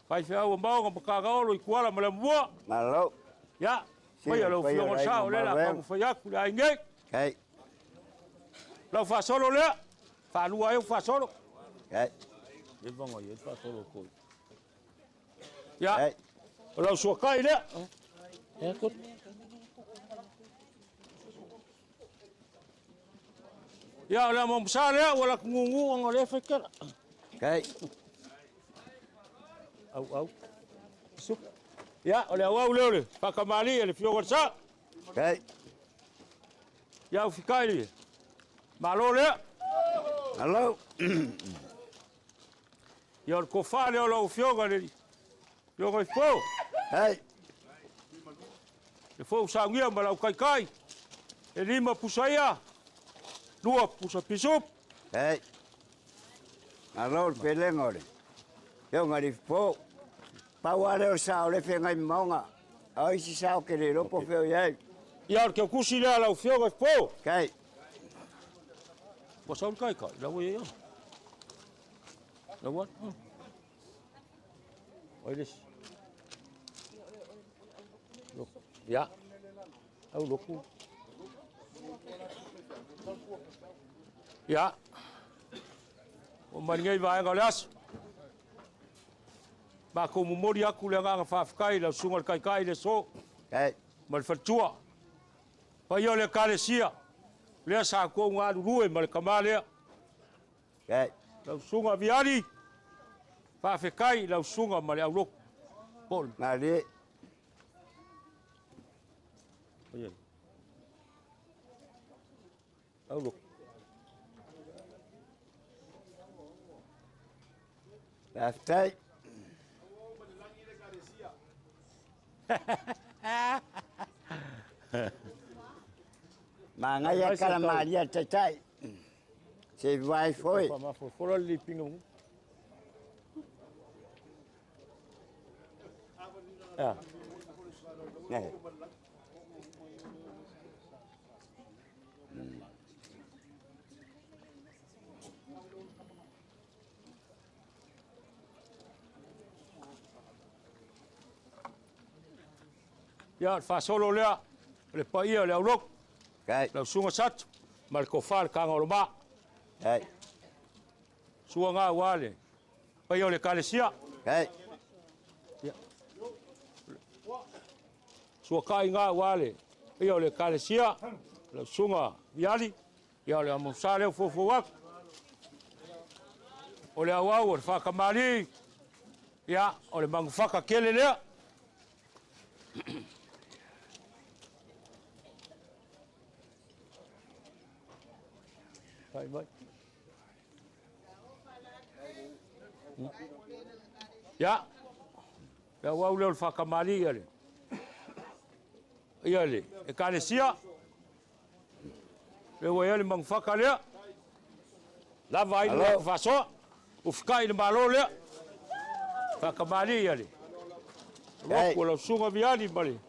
Fai fia o mbao ngam Tagaolo i kuala mala mua. Malo. Ya. Pa ia lawa fionga sao le la pa fa ya ku le ainga. Kai. Lawa fa solo le. Fa lua eu fa solo. Kai. E vanga ia fa solo ko. Ya. Kai. Lawa sua kai le. Ya kot. Ya la mo msale wala kungu ngole fikir. Kai. Au. Sup. Ya, ole ole. Pakamali ele fio sa. Kai. Ya ufikai. Malo le. Hello. Ya ko fale ole fio gale. Yo go fo. Kai. Le fo sa ngia mala kai. E lima pusaya. Dua pusa pisup. Kai. Hello, pelengore. Yo ngari po. Pawale o sao le fenga maunga. Ai si sao ke le lopo feo ye. Ya ke kusi le ala fio go fo. Kai. Bo saul kai. La wo ya. La wo. Oi des. Ya. Au loku. Ya. O mangai vai galas. Ba ko memori aku le nga fa kai la sungal kai le so. Kai. Mal fatua. Pa yo le kalesia. Le sa ko nga ruwe mal kamale. Kai. La sunga viari. Fa kai la sunga mal au lok. Pol. Mari. Oye. Au lok. Aftai. Mangaya kala Maria tatai. Se vai foi. Ma fo li pingu. Ah. Ya fa solo le pa ia le lok. Kai. La sunga sat mal ko fal Tagaolo ma. Kai. Suanga wale. Pa ia le kalesia. Kai. Ya. Suaka nga wale. Pa ia le kalesia. La sunga viali. Ya le amosale fo wak. Ole awau fa kamali. Ya, ole mangfaka kele le. Vai. Ya. Ya wau le fa kamali ale. Iale, e kalesia. Le wale mangfaka le. La vai le fa so. Ufkai le malo le. Fa kamali ale. Roko la sunga viali bali.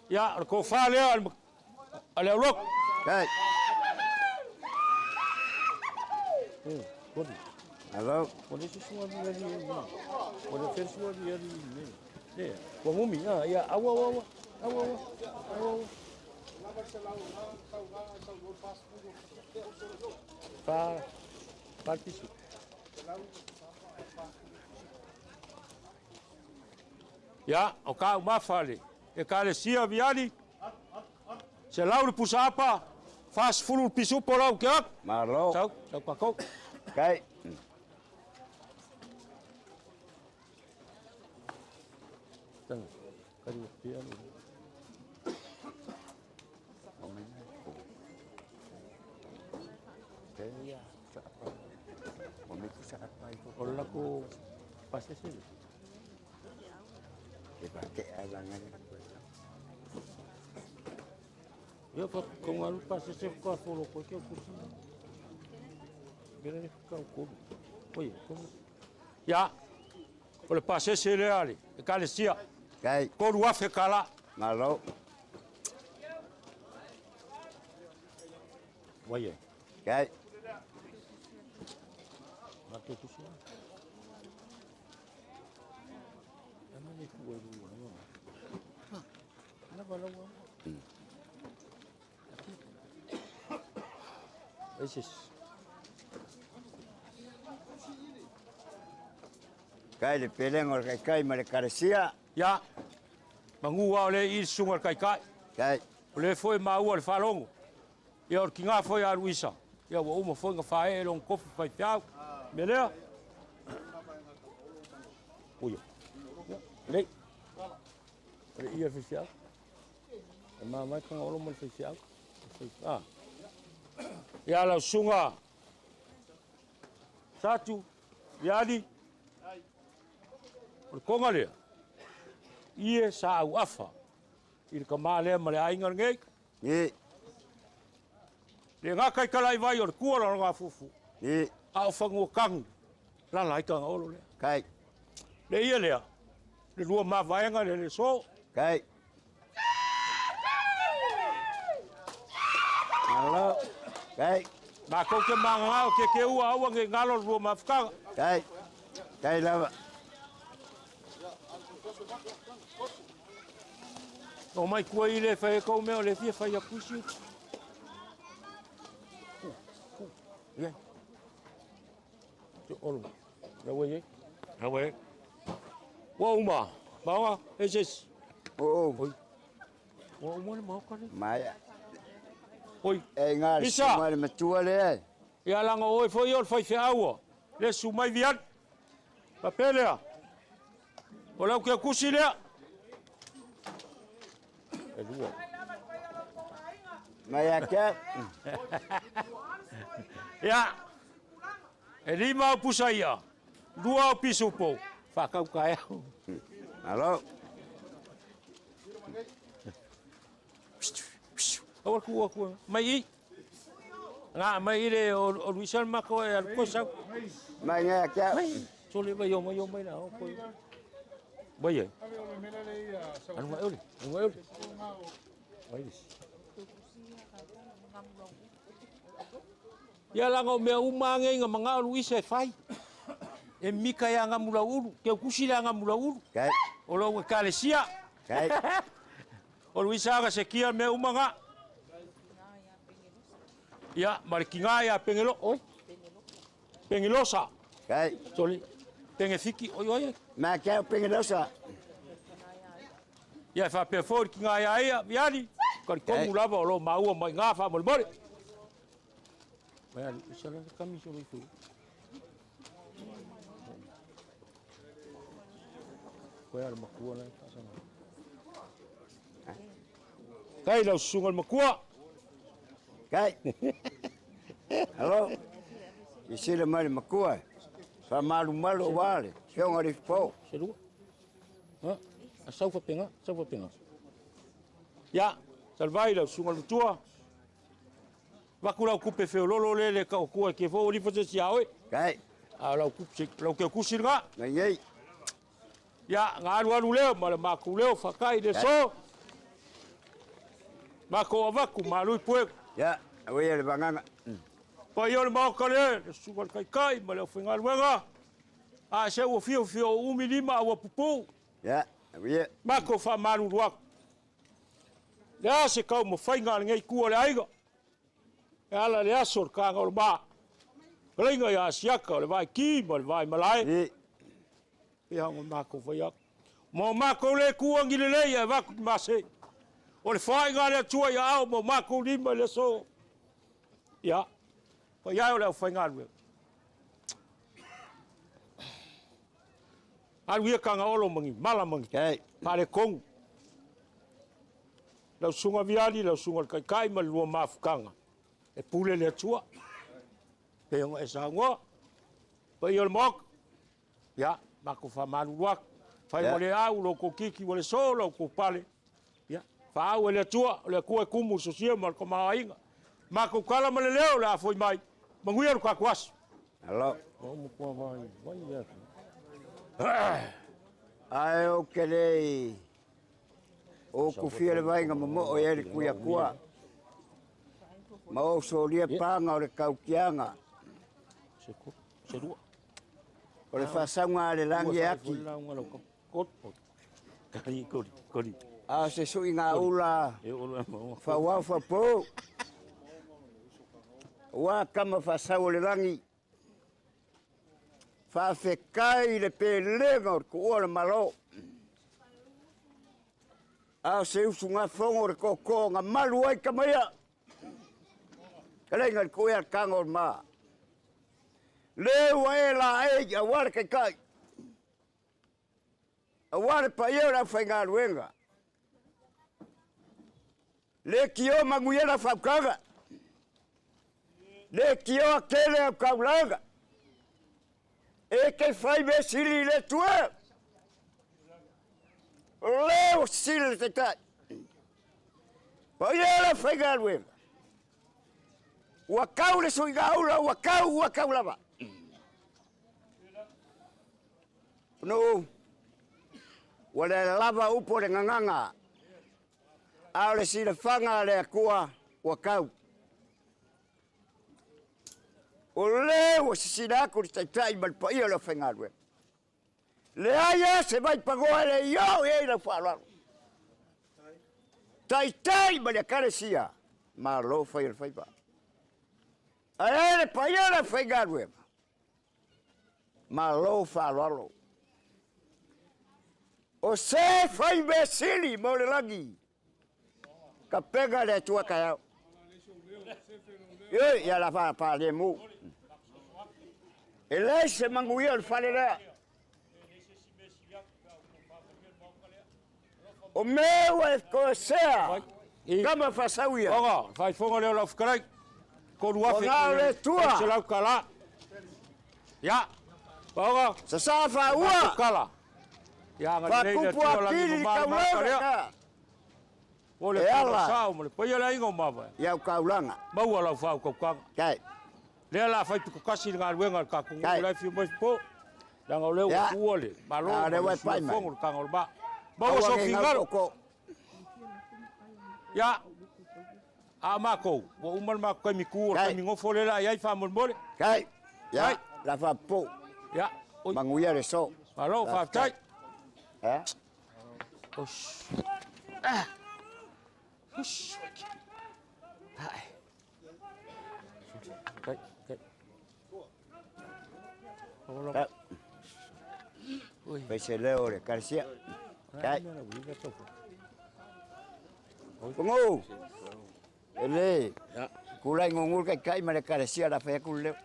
Ya, ko fa le ale rok. Kai. Bodi. Hello. Bodi sunga viali. Bodi fer sunga viali. Ne. Ko mumi ya awa. Fa Partisu. Ya, o ka mafale. E ka le sia viani. Se lau le pusapa. Fast fulu pisu po lau ke ak. Malo. Tau pakau. Kai. Tang. Kari piano. Kaya. Pemiku sangat baik. Kalau aku pasti sih. Dipakai alangan. Ya, kung ano pa sa chef ko, follow ko kaya kursi. Ganun ka ko. Oye, como? Ya. Por el pase cereal, el calesia. Kai. Con wafe kala. Malo. Oye, Kai. mato tu sih. Ano ni ko ano? Ano ba lawa? Esse Kai le pelengor kai mare karesia. ya. Mangua ole il sungar kai. Kai. Ole foi maua le falongo. Ia o kinga foi a Luisa. Ia o uma foi nga fae long kofi fai fiau. Melea. Oia. Lei. Ole ia fai fiau. E mamai kanga olo mal fai fiau. Ah. Ia la sunga. Satu. Iani. Ole konga lea. Ie sa au afa. Ile kamale male ainga ngei. Ni. Le ngā kai kalai vai o le kua la ngā fufu. Ni. A o whangu o kangu. La lai ka ngā olo lea. Kai. Le ia lea. Le rua mā vaenga le so. Kai. Malo. Kai. Mā kou ke mā ngā o ke ua aua nge ngalo rua mā whakanga. Kai. Kai lava. O mai kua i le whae kou mea o le fia whae a kusi. Ia. Te olo. Rawa ye. Rawa ye. Wa uma. Maunga. Eses. Oh. Oi. Wa uma le mauka le. Maya. Oi. E ngā Isa. sumare matua le. Ia langa oi foi ol fai fe aua. Le sumai vian. Papelea. O lau ke kusi lea. E lua. Maya ke. Ia. E lima o pusaia. Dua o pisupo. Whakau kai au. Malo. Awal kua kua. Mai i. Ngā mai i le o Luisan mako e al kosau. Mai ngā ke. Mai. Sole mai o mai na o koi. Mai e. Anu mai ole. Anu mai ole. Mai dis. Ia langa o mea umange inga mga Luisa e fai. E mika ia ngā mula uru. Ke kusi le ngā mula uru. Kai. O lau e kalesia. Kai. O Luisa aga se kia mea umanga. Ia, mare ki ngā ia pengelo. Oi. Pengelosa. Kai. Soli. Pengefiki. Oi, oi. Mā ke o pengelosa. Ia, wha pia fōri ki ngā ia ia. Viani. Kari kongu lava o lo maua mai ngā wha mole mole. Mai ali, isa la kami so mai furu. Koe ala makua lai kasana. Kai lau sungal makua. Kai. Hello. Isile mari makua. Fa malu malu wale. Keo ngari fo. Serua. Ha? Asau fa penga, asau fa penga. Ya, salvai lau sungal tua. Waku lau kupe feo lolo lele ka o kua ke fo ori fose si aoe. Kai. A lau kupe, lau ke kusi nga. Ngai. Ya, ngā aru leo, ma le maku leo whakai de so. Mako a waku, ma lui puek. Ya, awe le banganga. Pa i ole maoka le, le sungal kai, ma leo whinga luenga. A se ua fio umi lima awa pupu. Ya, awe. Mako wha maru ruaku. Le a se kau ma whainga ngei kua le aiga. E ala le asor ka ngau le maa. Kalinga ia siaka, o le vai ki, mo le vai malae. Ia ngō mākou whaiak. Mo mākou le kuangi le lei, e waku ki mase. O le whai ngā lea tua ia au, mo mākou lima le so. Ia, o ia o le au whai ngā lue. Alu ia kanga olo mangi, mala mangi. Pare kongu. Lau sunga viali, lau sunga kai ma lua mafukanga. E pule le tua. Peonga e sa ngoa. Pa i o le mok. Ia, mako wha manu luak. Whai mo le au, lo ko kiki, mo le so, lo ko pale. Ia, wha au e le tua, le kua kumu sosia, ma ko maa inga. Mako kala ma le leo, le a foi mai. Manguia ruka kuasu. Hello. Omo kua vai, vai ia. Ai o kere o kufia le vainga mo o ere kuia kua. Ma o solia panga o le kaukianga. Se rua. O le whasaunga le rangi aki. Kori. A se sui ngā ula. Whawau whapō. Wa kama whasau le rangi. Whawhekai le pēlenga o ko ora malo. A se usu ngā whongo le koko ngā malu ai kamaya. Kalei ngā ko ea kanga o maa. Leo e la e a ware kai. A ware pa ia ra whai ngā ruenga. Le ki o manguiera whaukaga. Le ki o kele au kaulanga. E ke whai me sili le tua. Leo sili te tai. Pa ia ra whai ngā ruenga. Ua kau le sui ngā ula, ua kau lava. No, wale lava upo le nganganga. Ao le sila whanga le akua ua kau. O le ua sisina aku le taitai malpa ia le whaingarue. Le aia se vai pagoa le iau e la whaararo. Taitai ma le karesia. Ma lo whai le whaipa. A le pa ia le whaingarue. Ma lo whaararo. O se whai me sili mo le langi. Ka pega le tua kai au. Ia la pa le mu. E le se manguia le whale lea. O meua e ko sea. Kama whasauia. Oga, whai whonga leo lau whakarai. Ko ruafi. O ngā le tua. Se lau kala. Ia. Oga. Sa sa whaua. Kala. Ia ngā nei le tua langi mo maa maa lea. O le kala sao mo le paia le ingo mawa. Iau kaulanga. Maua lau whau kaukanga. Kai. Lea la whai tuka kasi ngā ruenga ka kungu lai fiu mai po. Langa o leo kua le. Malo. Rewa pai mai. Fongo le kanga o le ba. Maua so fingaro. Ia. A mako. Wa uman mako kai mi kua. Kai mi ngofo le la. Iai wha molmole. Kai. Ia. La wha po. Ia. Manguia le so. Malo wha tai. Eh? Osh. Osh. Hai. Kai. Vai se leo le karsia. Kai. Pungu. Ele. Ya. Kulai ngongul kai ma le karsia la fa ku leo.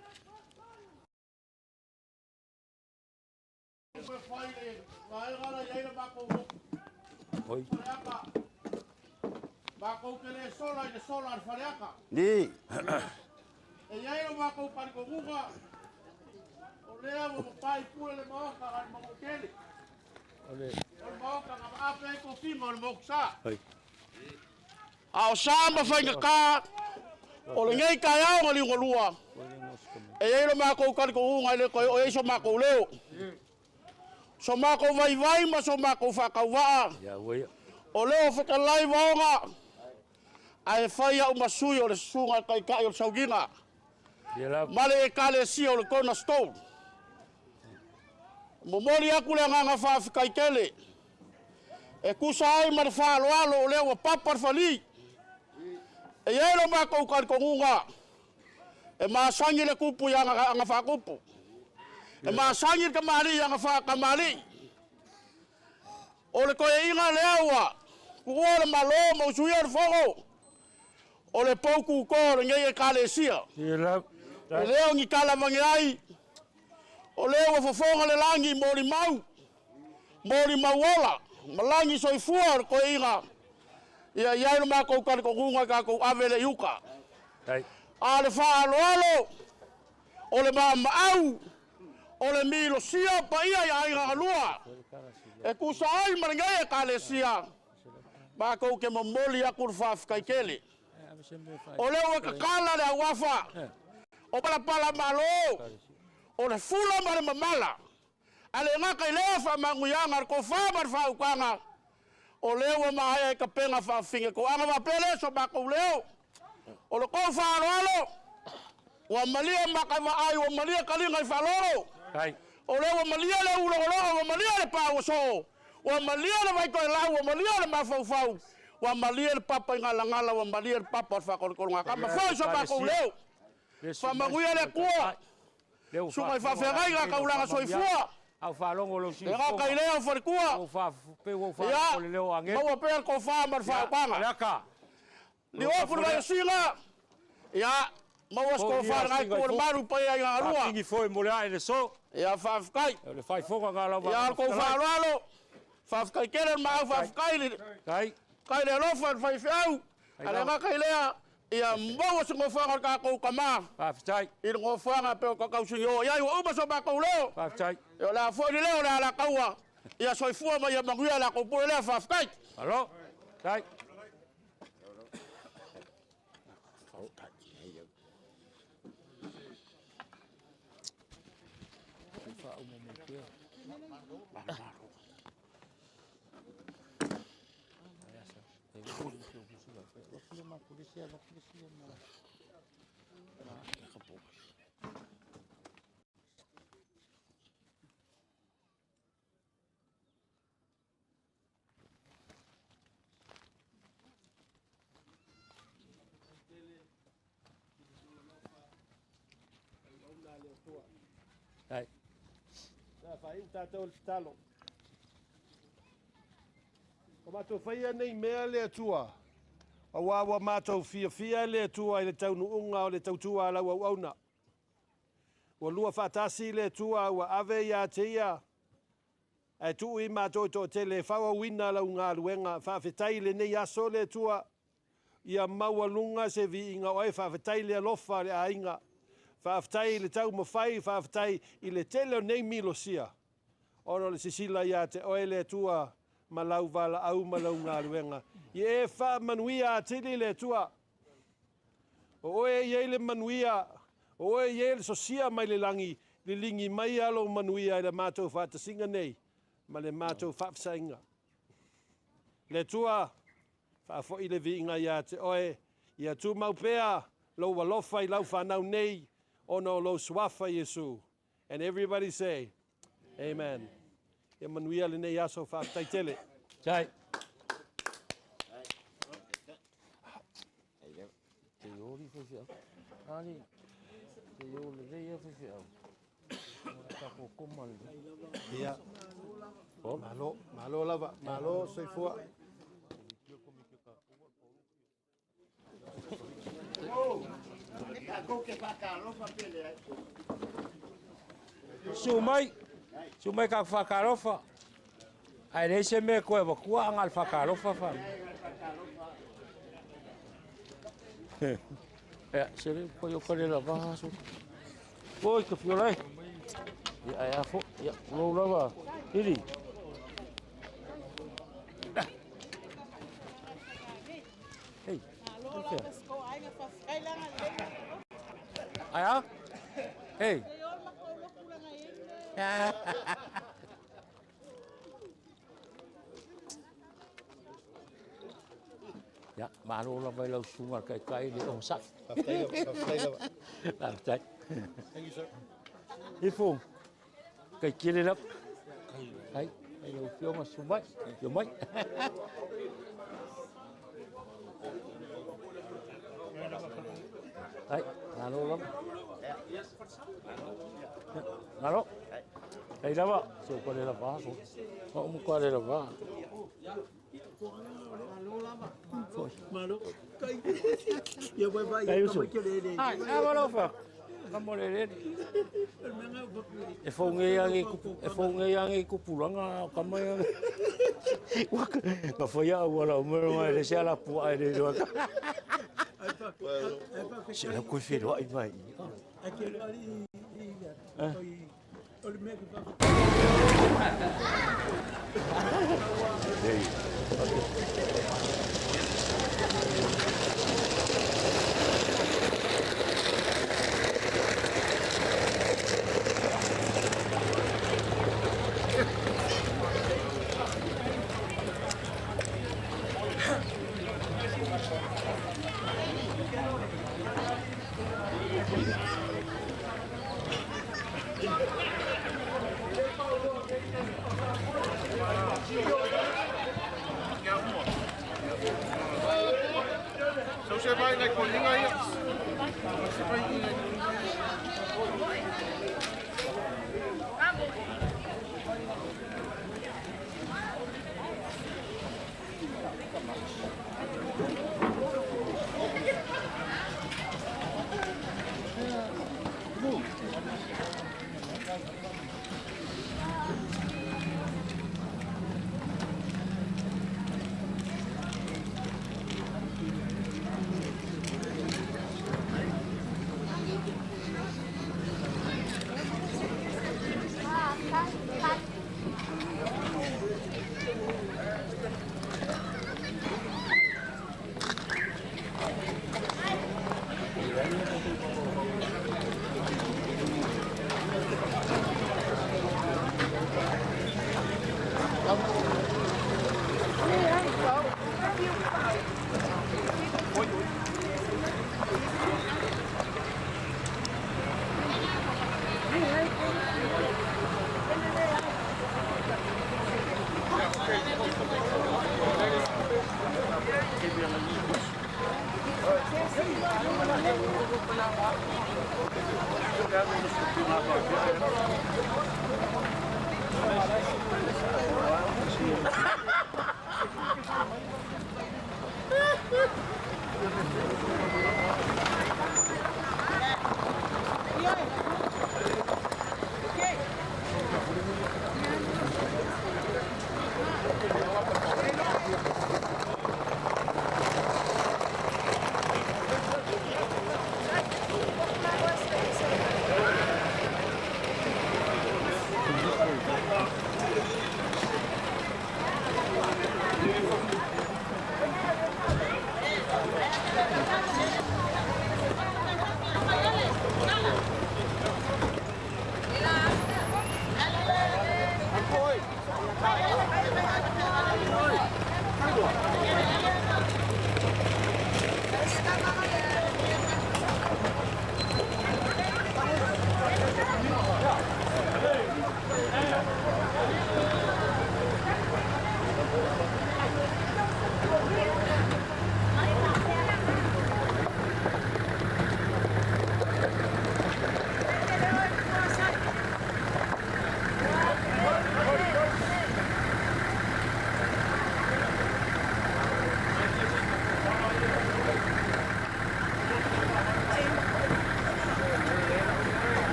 Oi. Mako kele sola al fareaka. Ni. E ia mako pari ko muga. O lea mo pai pule le moka al mako kele. Ole. O moka ka ape ko fima le moksa. Oi. Ao sama fainga ka. O le ngai ka ia ngali ngolua. E ia mako kali ko unga le ko o iso mako leo. So mako vai ma so mako whakauwaa. Ya wea. O leo whakalai waonga. Ai whaia umasui o le sunga kai o sauginga. Male e kale si o le kona stone. Momori aku le nganga whawhikai kele. E kusa ai ma le whaaloalo o leo wa papar whali. E ero mako ukari ko ngunga. E masangi le kupu ya anga whakupu. E masangi ka mali anga whakamali. O le koe inga leaua. Kua le malo mo suia le whongo. O le pouku ko le ngei e kalesia. E leo ngi kala mangi ai. O leo wa fofonga le langi mori mau. Mori mauola. Malangi soifua ko inga. Ia iai ma ko ka ko runga ka ko avele yuka. Ale fa alo. O le mama au. O le milo sia pa ia ia inga lua. E kusa ai maringa e kalesia. Ma ko ke momoli aku fa kaikele. O leo ka kala le wafa. O pala malo. O le fula mare mamala. Ale ngaka leo fa manguyanga ko fa mar fa ukanga. O leo ma e ka penga fa finge ko anga va pele so ba ko leo. O le ko fa alo. Wa malia makava ai wa malia kalinga fa loro. O leo malia le ulo wa malia le pa so. Wa malia le vai ko la wa malia le ma fau. Wa malia le papa ngala wa malia le papa fa ko ngaka ma fa so ba ko leo. Fa manguia le kuo. Su mai fa ferai ga ka ulanga soifua. Au fa longo lo si. Nga ka ileo fa kuo. O fa pe o fa ko le leo ange. Mo pe ko fa mar fa panga. Laka. Li o fu vai singa. Ya, mo was ko fa ga ko maru pa ya nga rua. Tingi foi mo le le so. Ya fa kai. Le fai fonga ga la. Ya ko fa lo. Fa kai kele ma fa kai. Kai. Kai le lo fa fiau. Ale nga kai le ia mo se ngo fa ka ko kama. Fa tai. I ngo fa pe ko ka usingo. Ya o ba so ba ko leo. Fa tai. Yo la fo ni leo la kaua. Ia soi fua ma ia manguia la ko po le fa kai. Alo. Tai. Ai. Sa fai tatou le talo. O matou faia nei mea le atua. A wawa matou fia le atua i le taunuunga o le tautua lau au auna. Ua lua whaatasi le atua ua ave ia teia. Ai tuu i matou to te le whaua wina lau ngā luenga. Whaafetai le nei aso le atua. Ia maua lunga se vi inga oe whaafetai le alofa le ainga. Whaafetai le tau mawhai, whaafetai i le tele o nei milo sia. Ono le sisila ia te oe le atua. Malau vala au malau ngā luenga. I e wha manuia atili le tua. O oe i le manuia. O oe i le sosia mai le langi. Le lingi mai alo manuia i le mātou whātasinga nei. Ma le mātou whaafsainga. Le tua. Whaafo i le viinga ia te oe. Ia tu maupea. Lau walofa i lau whanau nei. Ono lo swafa Yesu. And everybody say, Amen. E manuia le nei aso whaaftai tele. Tai. Te yori fwifia. Ani. Te yori reia fwifia. Ka ko komal. Ia. Malo lava. Malo soifua. Sumai ka whakarofa. Ai rei se me koe wakua ngal whakarofa wha. Se rei koe o kare la waha su. Koi ka whiolai. Ia ai afo. Ia lou lava. Hiri. Hei. Ai a? Hei. Ya, malu la vai lau sunga kai di ong sak. Thank you, sir. Ifung. Kai kiri lap. Hai, lau fio ma sumai. Yo mai. Hai. Ngalo lắm. Ngalo. Đây đó ạ. Số qua đây là vá số. Họ muốn qua đây là vá. Cây số. Apa lo fa? Kamu lihat. Efonge yang ikut pulang kamu yang. Wah, nggak faya wala umur ada siapa puai dia dua. Siapa kau fir wah ini. Você vai na colinha aí.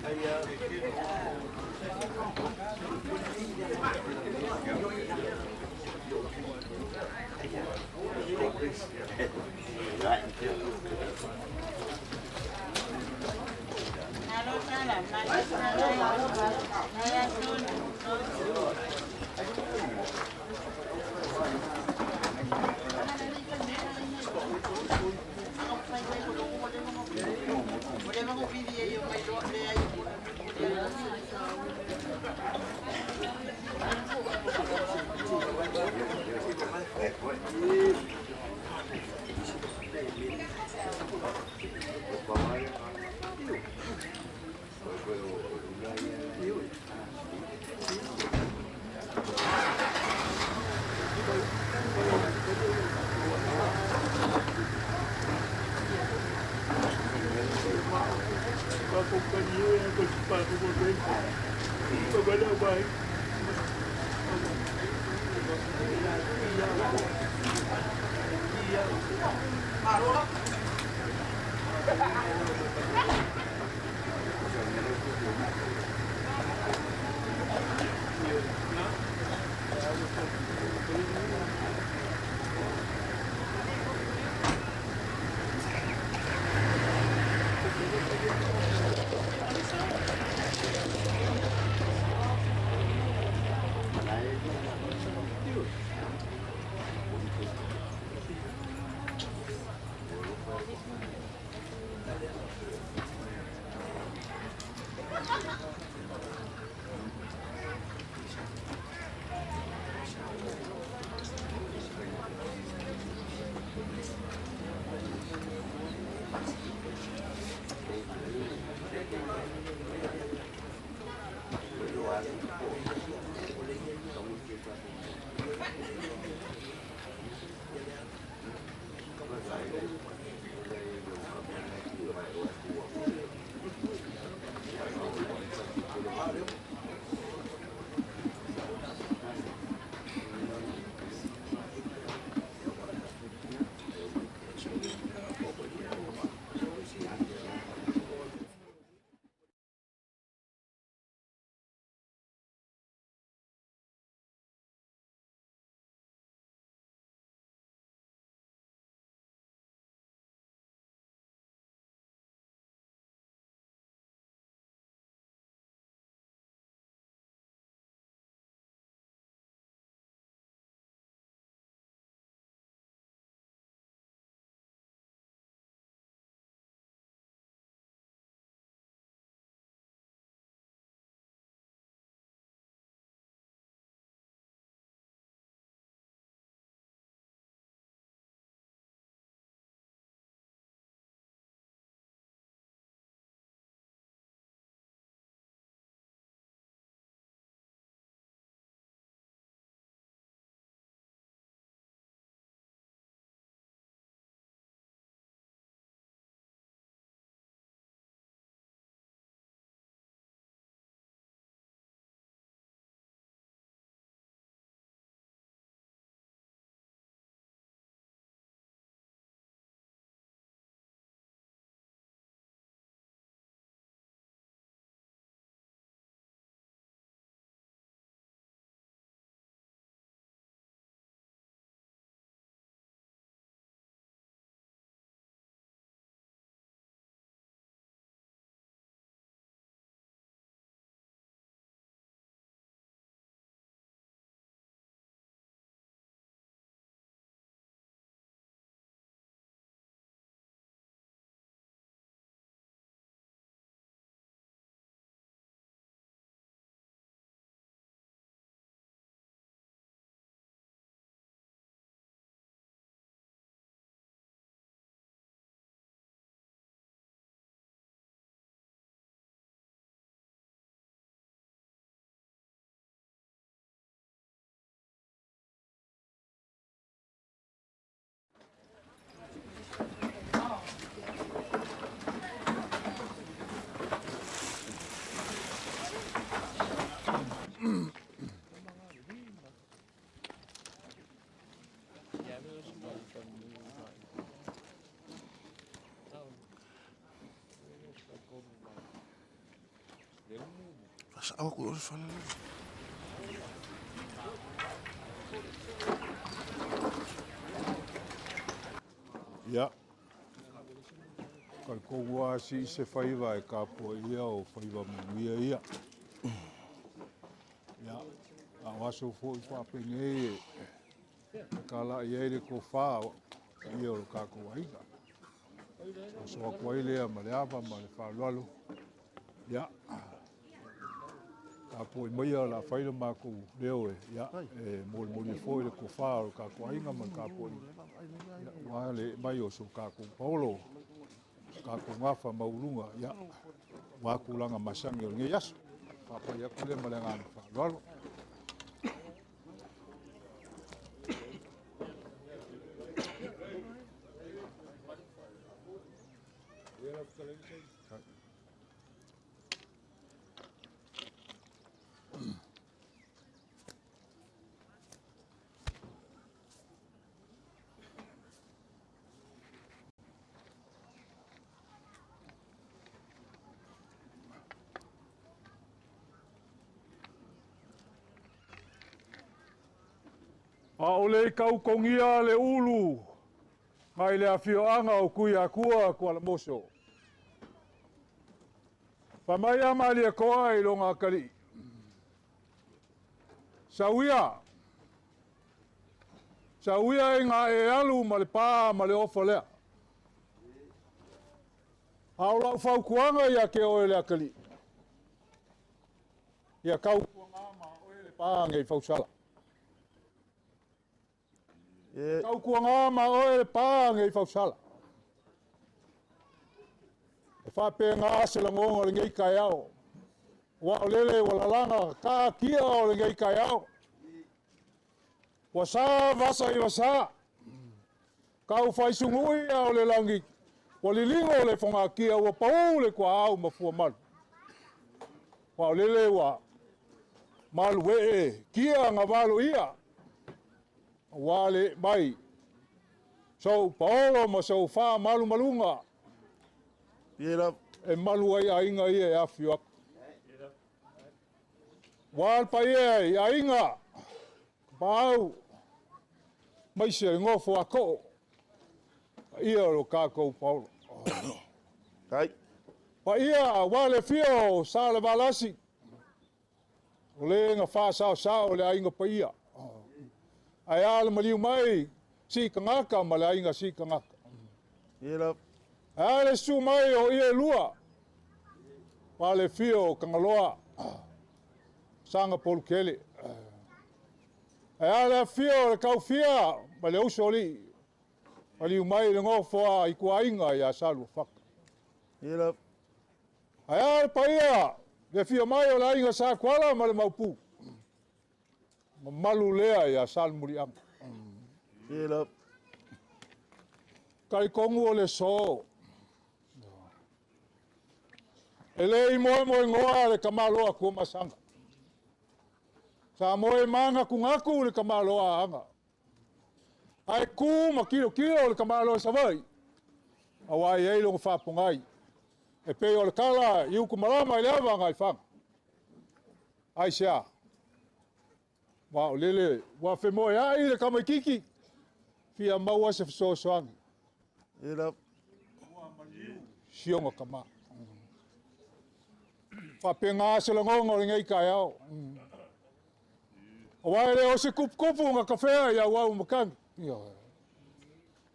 Hãy subscribe cho kênh Ghiền Mì Gõ để không bỏ lỡ Fasa au ko fala. Ya. Kai koua si se whaiva e ka po ia o whaiva muia ia. Ya. A waso fo i whapenge e kala i eire ko wha ia o ka kuaiga. So a kuai lea ma le awa ma le whalualo. Ya. Ka po i maia la whaila ma ko leo e. Ya. E mori mori fo i le ko wha o ka kuaiga ma ka po i. Wa le mai o so ka ku paulo. Ka ku ngafa maurunga. Ya. Wa kulanga masangi o nge yaso. Papa ia kule ma le ngana whalualo. A ole kau kongia le ulu. Mai le afioanga o kui a kua la moso. Pa mai ama le koa i longa kali. Sauia. Sauia inga e alu ma le pā ma le ofa lea. Aula ufau kuanga ia ke oe le akali. Ia kau kuanga ma oe le pā ngai fau sala. Kau kuanga ma oe le pā ngai fau sala. E whape ngā se la ngonga le ngai kai au. Wa o lele wa lalanga ka kia o le ngai kai au. Wa sa vasa i wasa. Kau whaisungui au le langi. Wa lilingo le whanga kia wa pau le kua au ma fua malu. Wa o lele wa malu we kia ngā walu ia. Wa le mai. So paolo ma so wha malu malunga. E malu ai a inga ia e awhi aku. Wal pa ia i a inga. Pau. Mai se ngofo a ko. Ia o kako Paulo. Kai. Pa ia wale fio sa le valasi. O le nga wha sao le a inga pa ia. Ai ala maliu mai. Si kangaka ma le a inga si kangaka. Ia Ale su mai o ia lua. Wale fio kangaloa. Sanga polukele. Ale fio le kau fia. Ma le usoli. Maliu mai le ngofoa i kua inga ia salu whaka. Ia Ale pa ia. Le fio mai o la inga sa kuala ma le maupu. Ma malu lea ia salu muri anga. Ia Kai kongu o le so. Ele i moe ngoa le kamaloa kua masanga. Sa moe manga kungaku le kamaloa anga. Ai ku ma kilo le kamaloa savai. Awai ei longo whapongai. E pe o le kala i uku marama i lewa ngai whanga. Ai sea. Wa o lele. Wa fe moe ai le kamaikiki. Fia maua se fisosoangi. Ia Sionga kama. Whapenga se la ngonga o ngai kai au. Awai le o se kupu ngā kawhea ia wau makangi.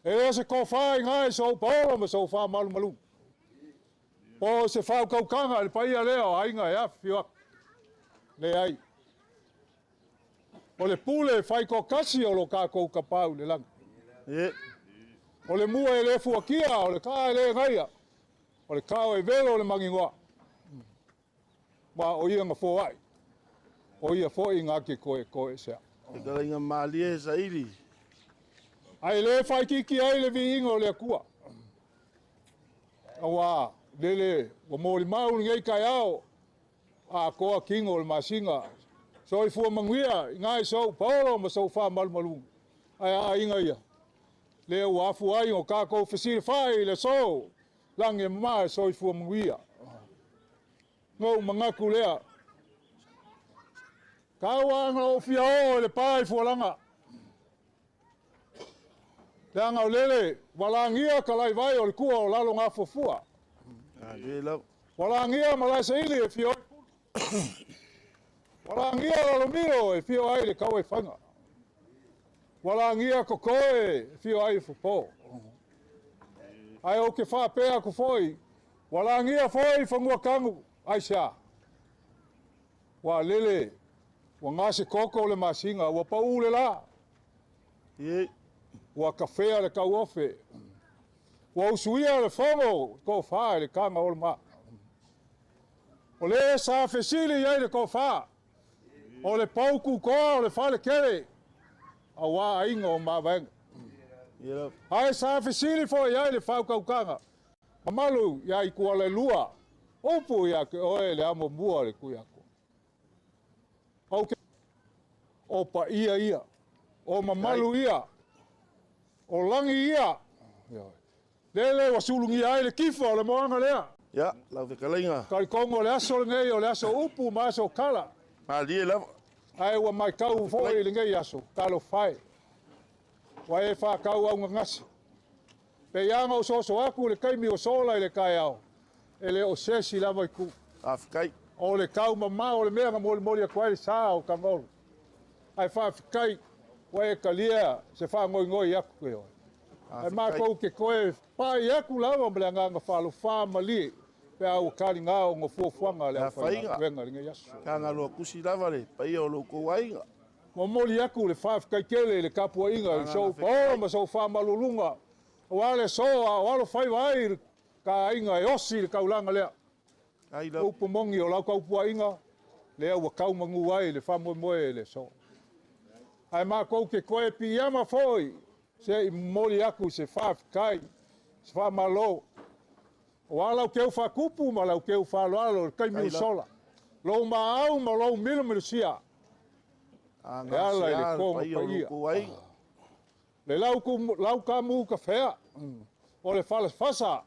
E se kōwhai ngai so paolo ma so wha malu malu. Po se whau kaukanga le paia leo ainga e awhiwak. Le ai. O le pule whai ko kasi o lo kākou ka pau le langa. O le mua e le fuakia, o le kā e le ngaia. O le kāo e velo o le mangingoa. Ma o ia ngā fōai. O ia fōi ngā ke koe sea. E kala inga maalie sa iri. Ai le whai kiki ai le vi inga o le akua. Awa, lele, wa mōri mau ni ngai kai ao. A koa kingo o le masinga. So i fua manguia, ngai so, paolo ma so wha malu malu. Ai a inga ia. Le ua afu ai o kako whesiri whai le so. Lange maa so i fua manguia. ngau mangaku lea. Kawa ngau fia o le pai fualanga. Lea ngau lele, walangia kalai vai o le kua o lalo ngā fofua. Walangia malai sa ili e fia o. Walangia lalo mio e fia ai le kau e whanga. Walangia kokoe e fia ai fupo. Ai o ke whapea ko foi. Walangia foi whangua kangu. Ai sia. Wa lele. Wa ngase koko le masinga. Wa pau le la. Wa kafea le kau ofe. Wa usuia le whango. Ko wha le kanga o le ma. O le sa fesili iai le ko wha. O le pauku koa o le whale kere. A wā inga o mā venga. Ai sa fesili fo iai le whaukaukanga. Mamalu iai kua le lua. Opu ia ke oe le amo mua le kui ako. Okay. O pa ia. O mamalu ia. O langi ia. Lele wa sulungi ai le kifa o le moanga lea. Ya, lau te kalinga. Kai kongo le aso le ngei o le aso upu ma aso kala. Lie lava. Ai wa mai kau fo i le ngei aso. Kalo fai. Wa e wha kau au ngasi. Pe ianga o soso aku le kaimi o sola i le kai au. E le o sesi lava i ku. Afrikai. O le kau mama o le mea moli a kuai saa o kangolu. Ai wha Afrikai. Wa e kalia se wha ngoi aku koe oi. Ai mā kou ke koe pai aku lava mele nganga whalo wha mali. Pe au kari ngā o ngā fuafuanga le whainga. Wenga ringa yasu. Ka ngā loa kusi lava le, pai o lo kou wainga. Mo moli aku le wha Afrikai kele le kapua inga. So pōra ma so wha malulunga. Wale so a walo whai vai ka inga e osi le kaulanga lea. Upu mongi o lau kaupua inga. Lea ua kaumangu ai le wha moe le so. Ai mā kou ke koe pi ama foi. Se i moli aku se wha Afrikai. Se wha malo. O alau keu wha kupu ma lau keu wha loalo le kaimi usola. Lou ma au ma lou milu sia. E ala i le konga pa ia. Le lau ka mu ka whea. O le whala whasa.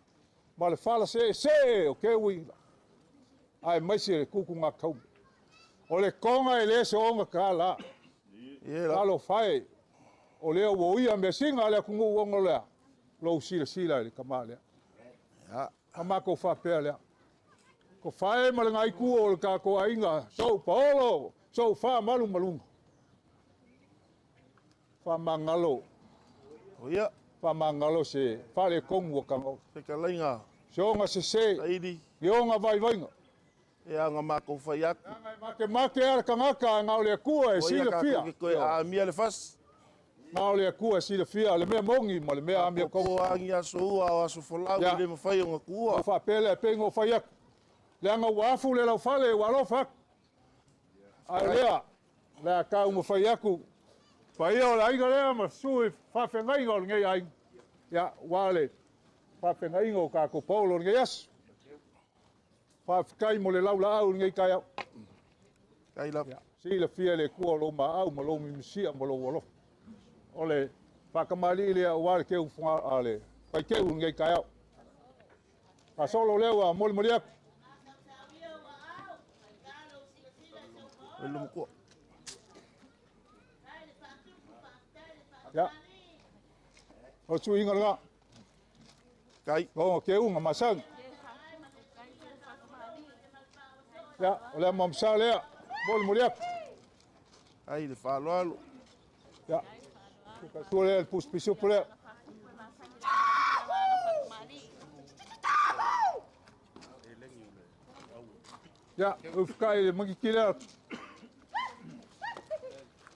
Ma le whala se o keu ila. Ai maisi le kuku ngā kaumi. O le konga e le se onga ka la. Lalo whae. O lea ua ia mea singa lea kungu uongo lea. Lou sila le kama lea. Kama ko whapea lea. Ko whae ma le ngai kua o le kako ainga. So paolo. So wha malu malunga. Wha mangalo. Oia. Wha mangalo se whale kongu o kango. Peka lainga. Se onga se. Taidi. I onga vai vainga. E anga mako whai aku. Make ara kangaka ngau le kua e sila fia. Oia ka koe a mia le fas. Ngau le kua e sila fia. Le mea mongi ma le mea amia kongu. Ko angi aso ua o aso folau i le mawhai o ngā kua. O wha pele e pengo whai aku. Le anga wafu le lau whale wa lofa aku. Ai lea. Lea kau ma whai aku. Whai o le ainga lea ma sui whawhenga o le ngei ainga. Ia, wale. Whawhenga o kako paulo le ngei asu. Whawhikai mo le lau la au le ngei kai au. Kai la. Sila fia le kua lo ma au ma lo mi misia ma lo walo. O le whakamali lea o wale keu whunga a le. Pai keu le ngei kai au. A solo leo a moli moli aku. Elu mkua. Ya. O tu inga nga. Kai. O keu nga masang. Ya, o le mamsa lea. Moli moli aku. Ai le whaloalo. Ya. Tu le el pus pisu pule. Ya, ufkai le mangi kila.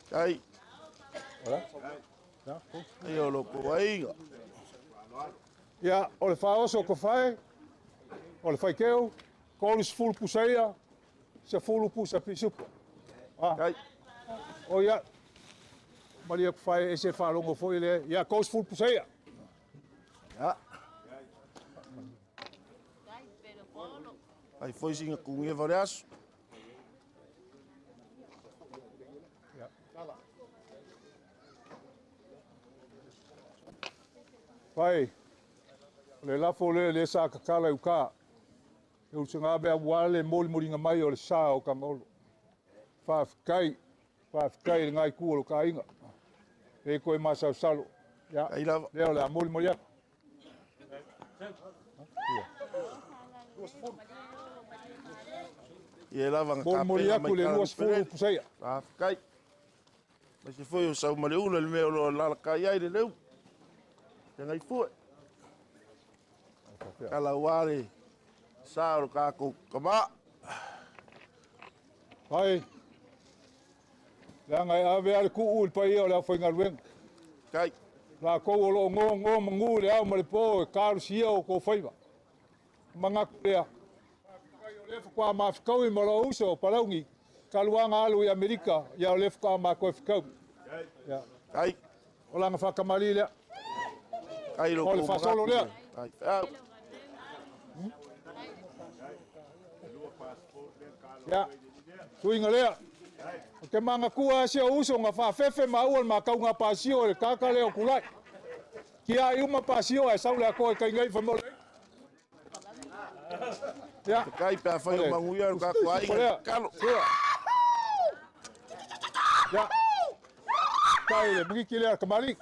Kai. Ora. Ya. Ai o lo ko wainga. Ya, o le faoso ko fai. O le fai keu. Kolis full pusaia. Se full pusa pisu. Ah. Kai. O ya. Mali ko fai ese fa longo foi le. Ya, kolis full pusaia. Ya. Ai foi singa kunge variasu. Pai, le lafo le sa kakala uka. E usunga bea wale moli mai o le sa o Kangolo. Whaafikai le ngai kua lo ka inga. E koe masau salo. Ya, Ai lava. leo le a moli aku. Ia lava Moli aku le luas fulu puseia. Kai. Mas se foi o sau maleula le meo lo la kai ai le leu. Te ngai fu. Kala wale. Sa ka ko kama. Hai. La ngai ave al ku ul pa ia le foi ngalwen. Kai. La ko lo ngo mangu le au male po kar sio ko faiva. Manga pea. Le kwa ma fikau i moro uso palaungi. Kaluanga alu i Amerika ia le kwa ma ko fikau. Ya. Kai. Ola nga whakamari lea. Kai lo O le whasolo lea. Kai. Ya. Tuinga lea. O ke manga kua sia uso nga whawhewe maua ma kaunga pasio le kaka leo kulai. Kia i uma pasio e saule a koe kai ngai whamole. Ya. Kai pe fai o manguia ka ko ai kalo. Ya. Kai le miki lea kamari.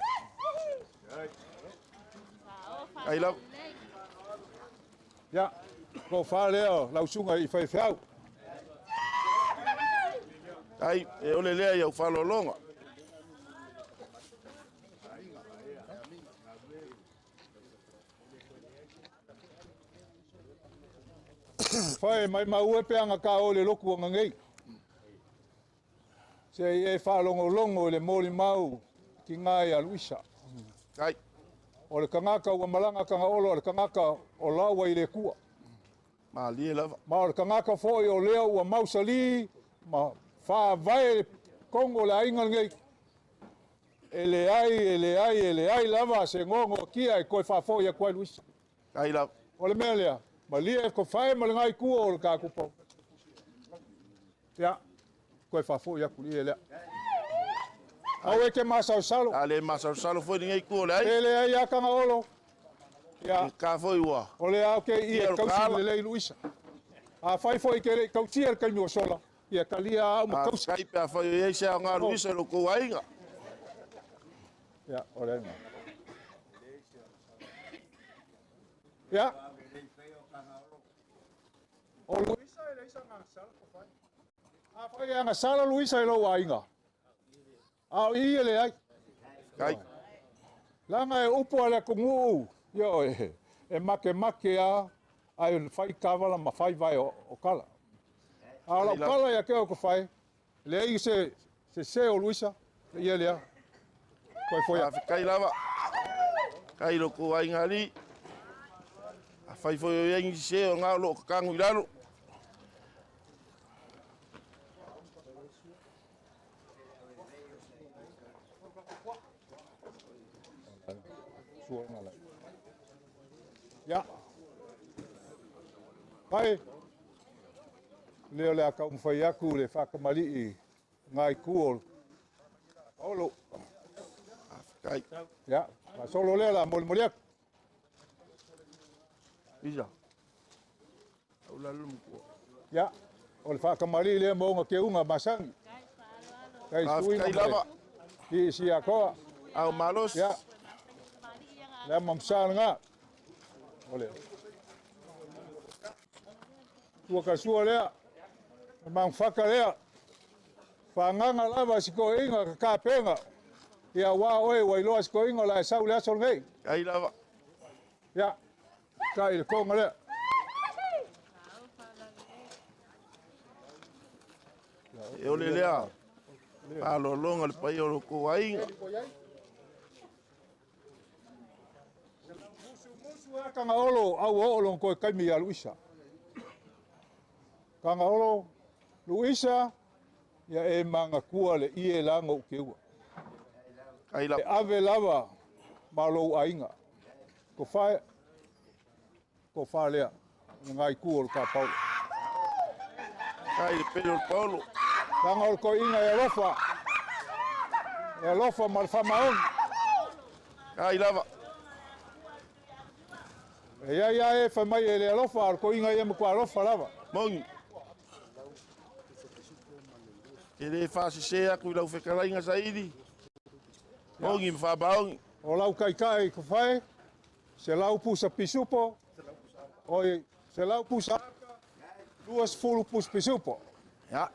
Ai la. Ya. Ko fa leo lau sunga i whaiwhau. Ai e ole lea ia falo longa. Fai mai maue pe anga ka ole loku anga ngei. Se e fa longo le moli mau ki ngai a Luisa. Kai. O le kangaka ua malanga kanga olo, o le kangaka o laua i le kua. Ma li lava. Ma o le kangaka foi o leo ua mausali, ma fa vai kongo le ainga ngei. Ele ai lava se ngongo kia e koe fa foi a koe Luisa. Kai lava. O le mea lea, ma lia ko fai ma le ngai kua o le kakupau. Ya, koe fa foi a kulia lea. Au e ke masau salo. Ale masau salo foi ngai ko le ai. Ele ai a kanga olo. Ya. Ka foi wa. O le au ke i e kausi le lei Luisa. A fai foi ke le kausi e kai mo sola. Ia kalia au ma kausi. Kai pe foi e se nga Luisa lo ko ainga. Ya, o le nga. Ya. O Luisa e leisa nga sala ko fai. A fai nga sala Luisa e lo ainga. Au i ele ai. Kai. Langa e upo ale kungu. Yo e make a ai fai kavala ma fai vai o kala. Ala kala ya ke o ko fai. Le i se o Luisa. I ele a. Koi foi a. Kai lava. Kai lo ko ainga li. A fai foi o yengi se o nga lo kangu ilalo. Ya. Pai. Leo le aka umfai aku le whakamali i ngai kuol. Olo. Kai. Ya. Ma solo leo la moli aku. Isa. Au la lumu ko. Ya. O le whakamali le mo ke unga masangi. Kai sui. Kai lava. Ki si akoa. Au malos. Ya. Le mamsana nga. Ole. Tua kasua lea. Mang whaka lea. Whanganga lava siko inga ka penga. Ia wā oe wailoa siko inga la e sau lea sol ngei. Kai lava. Ya. Kai le konga lea. E ole lea. Alo longa le pai o ko ainga. Kanga olo au olo ko kaimi a Luisa. Kanga olo Luisa ia e manga kua le ie langa o keua. Kai lava. E ave lava malo ainga. Ko fai lea ngai kua o ka Paulo. Kai le pelo Paulo. Kanga olo ko inga e lofa. E lofa mal famaon. Kai lava. Ia e whai mai e le alofa, ko inga ia mkua alofa lava. Mongi. E le whasi se aku I lau whekarainga sa iri. Mongi me whabaongi. O lau kai ko whai, se lau pusa pisupo, oi, se lau pusa duas fulu pus pisupo. Ja.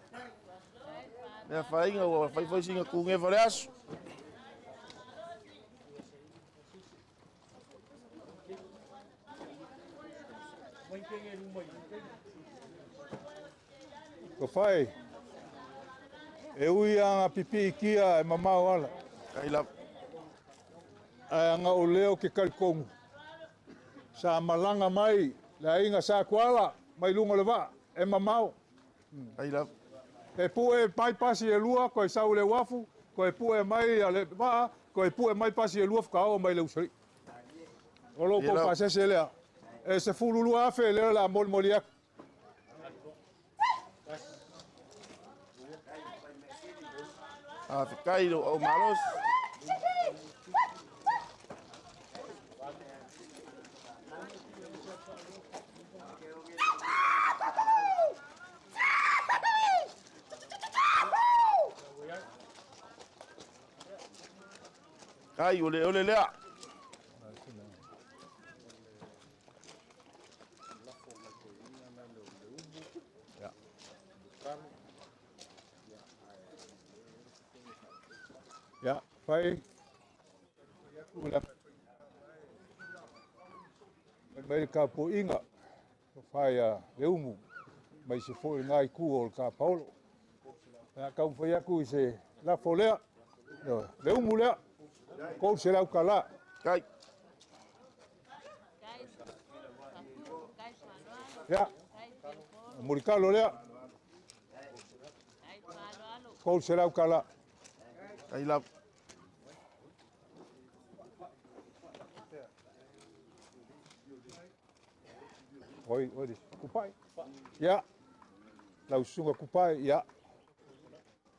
Mea whainga o whai singa ku nge whare asu. Ko whai, e ui anga pipi kia e mamau ala. Kai la. Ai anga o leo ke karikongu. Sa malanga mai, la inga sa kuala, mai lunga le wa, e mamau. Kai la. E pu e mai pasi e lua, ko e sau le wafu, ko e pu e mai a le wa, ko e pu e mai pasi e lua whakao mai le usari. O lo ko pasese lea. E se fululu afe lea la moli aku. A whikai o maros. Kai ole lea. Ya, whai. Mai ka po inga. Whai a leumu. Mai se fo ngai ku o ka Paulo. Ya ka whai aku I se la folea. Leumu lea. Ko se lau kala. Kai. Ya. Murikalo lea. Ko se lau kala. Kai la. Oi, kupai. Ya. Lau sunga kupai, ya.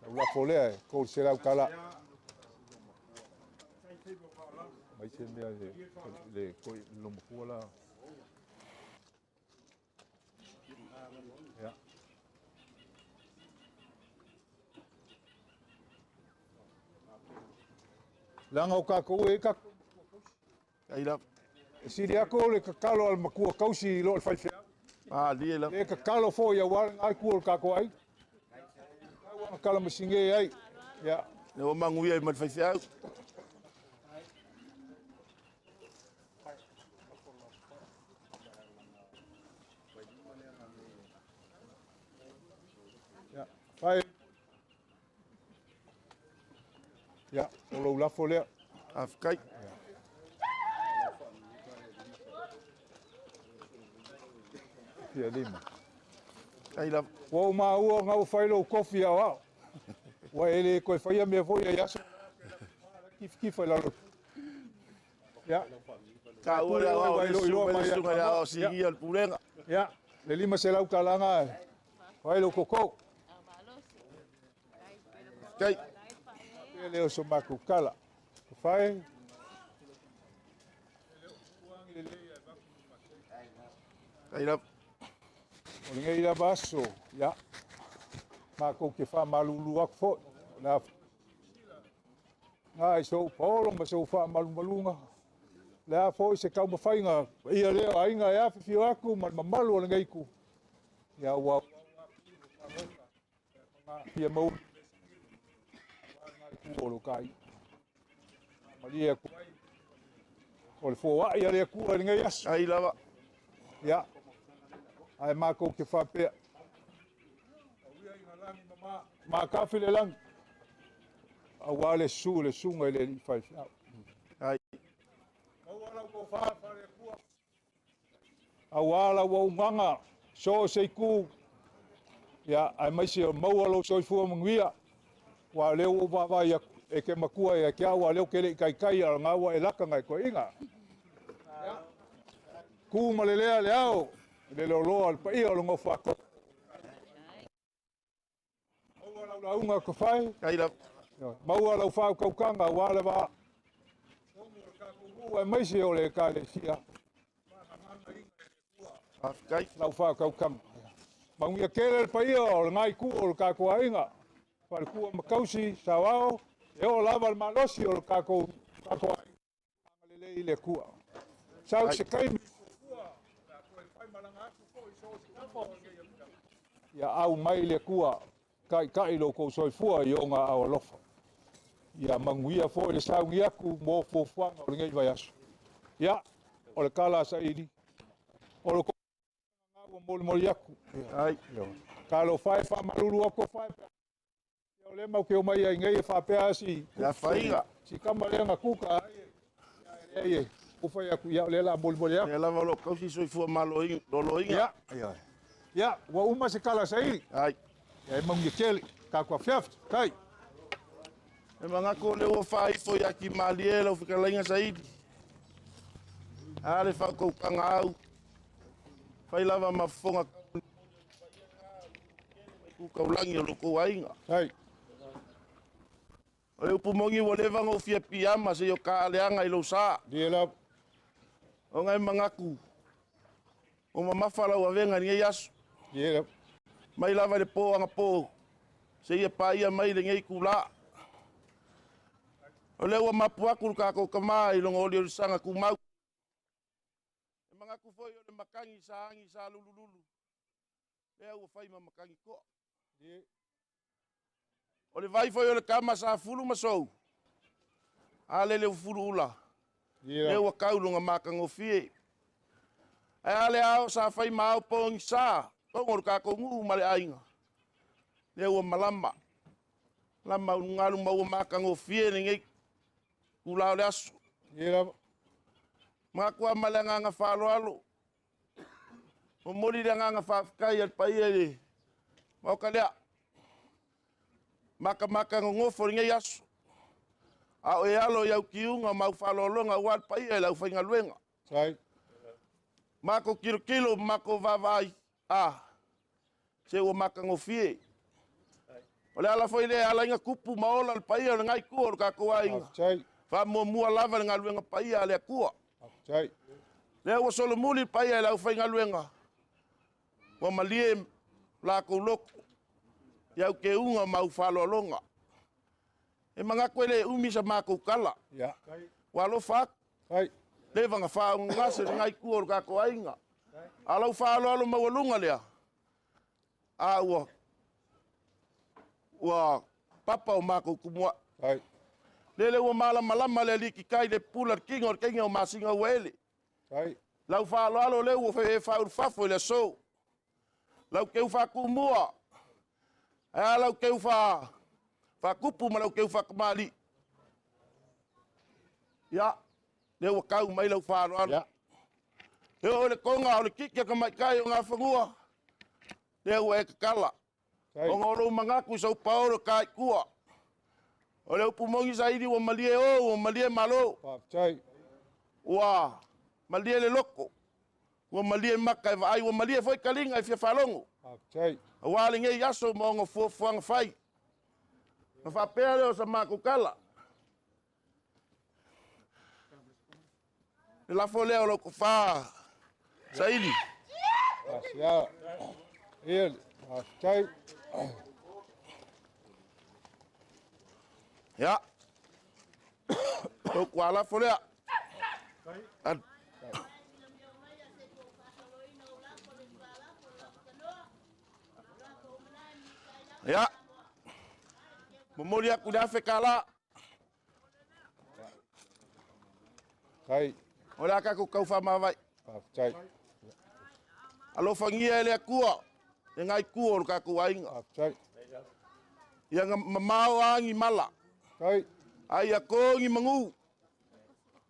Lau la folea, ko se lau kala. Mai se mea le koi lomo kuala. Ya. Langa o kako e kako. Kai la. Siri ako le kakalo al makua kausi lo al whaiwhea. Ah, lie la. Le kakalo fo ia warang ai kua o kako ai. Ai kala masinge ai. Ya. Ne o mangu ia I mal whaiwhea. Ya. Pai. Ya, o lo lafo lea. A whikai. Pia lima. Kai la. Wa ma ua ngau whailo kofi au au. Wa ele koe whaia mea fo ia yaso. Kif ai lalo. Ya. Ka ua au le sunga ya o sigi al pulenga. Ya. Le lima se lau kalanga. Whailo koko. Kai. Ele o so maku kala. Whai. Kai la. O ngei la baso. Ya. Mako ke wha malulu aku fo. Na. Ngai so polo ma so wha malunga. Lea fo se kau mawhainga. Ia leo ainga e awhiwhi aku ma malu o ngei ku. Ya ua. Pia mau. Olo kai. Maria ku. Ole fo wa ia le ku ngei as. Ai lava. Ya. Ai mako ke wha pea. Ma ka file lang. Awale su le sunga le li fai. Ai. Awala ko fa le ku. Awala wa nganga so se ku. Ya ai mai se mau lo so fu mangwia. Wa le o va ya e ke makua ya kia wa le ke le kai nga wa e laka ngai ko inga. Ya. Ku malelea le au. Le lo al pai o ngo fa ko. La unga ko fai. Kai la. Maua lau whau kaukanga wale wa. Mai se o le ka le sia. Afkai. lau whakaukam. Mangia kere paia o ngai ku o kako ainga. Whare kua makausi, sawao, e o lava le malosi o kako ainga. Lelei le kua. Sau se kaimi ia au mai le kua kai lo ko soifua i o ngā awalofa. Ia manguia fo le saungi aku mō fofuanga o le ngai vai aso. Ia, o le kala sa iri. O le kua ngā moli moli aku. Ai. Ka lo whae wha maruru ako whae pia. Ia o le mau ke o mai ai ngai e whapea si. Ia whainga. Si kama leanga kuka ai. Ia ufai aku ia o le la moli moli aku. Ia lava lo kausi soifua maloinga. Loloinga. Ia. Ia, wa uma se kala sa iri. Ai. Ia e mangia kele. Ka kua fiafta. Kai. E mga ko le ua whaifo ia ki maliela o whikalainga sa iri. Ale whakau kanga au. Whailawa mafonga kukaulangi o loko wainga. Hai. O le upumongi wa levanga o fia piama se yo ka aleanga i lo sa. Diela. O ngai mangaku. O mamawhala ua venga ni yasu. Diela. Mai lava le po anga po. Se ia pa ia mai le ngei kula. O le ua mapuaku kako kama i longa oli o sanga kumau. E mangaku foi o le makangi sa angi sa lulululu. Lea ua whai ma makangi ko. O le vai foi o le kama sa fulu masou. Ale le fulu ula. Le ua kaulunga makango fie. E ale ao sa whai mau pongi sa. Tongo kako ngu male ainga. Le ua malama. Lama ngalu mau makango fie ni ngei. Kula o le asu. Makua malanga nga whalo alo. O mori le nganga whafkai al pai ele. Mauka lea. Maka ngofo ringa yasu. A o e alo iau kiunga mau whalolonga wal pai ele au whainga luenga. Sai. Mako kilo mako vavai. Se ua maka ngofie. O le ala foi le ala inga kupu maola al pai ele ngai kua o kako ainga. Sai. Fa mua lava le ngaluenga pai ale kua. Sai. Le ua solo muli pai ele au whainga luenga. Wa malie la ko loko. Iau ke unga mau whalolonga. E mga koele umi sa mako kala. Ya. Walo whak. Sai. Le vanga wha ngase ngai kua o kako ainga. Alau whalo alo mawalunga lea. Ua papa o mako kumua. Sai. Lele ua malama le liki kai le pula kinga o kinga o masinga uele. Sai. Lau whalo alo le ua whaur fafo le so. Lau keu whakumua. E lau keu whakupu ma lau keu whakamali. Ia. Le ua kau mai lau whalo alo. Ya. Le o le konga o le kikia ka mai kai o ngā whangua. Le ua e kakala. O ngoro mangaku sa upaoro kai kua. O le upumongi sa iri ua malie o, ua malie malo. Sai. Ua malie le loko. Ua malie maka e vai, ua malie foi kalinga e fia whalongo. Sai. Ua le ngei aso maongo fuanga whai. Na whapea leo sa mako kala. Le lafo leo loko wha. Sa iri. Ya. Ele. Sai. Ya. Loko a lafo lea. Ya. Momoli aku dah fekala. Sai. Ola ka ku kau fa mavai. Sai. Alo fangia ele akua. E ngai kua o ka ku ainga. Sai. Ia mamau angi mala. Sai. Ai akongi mangu.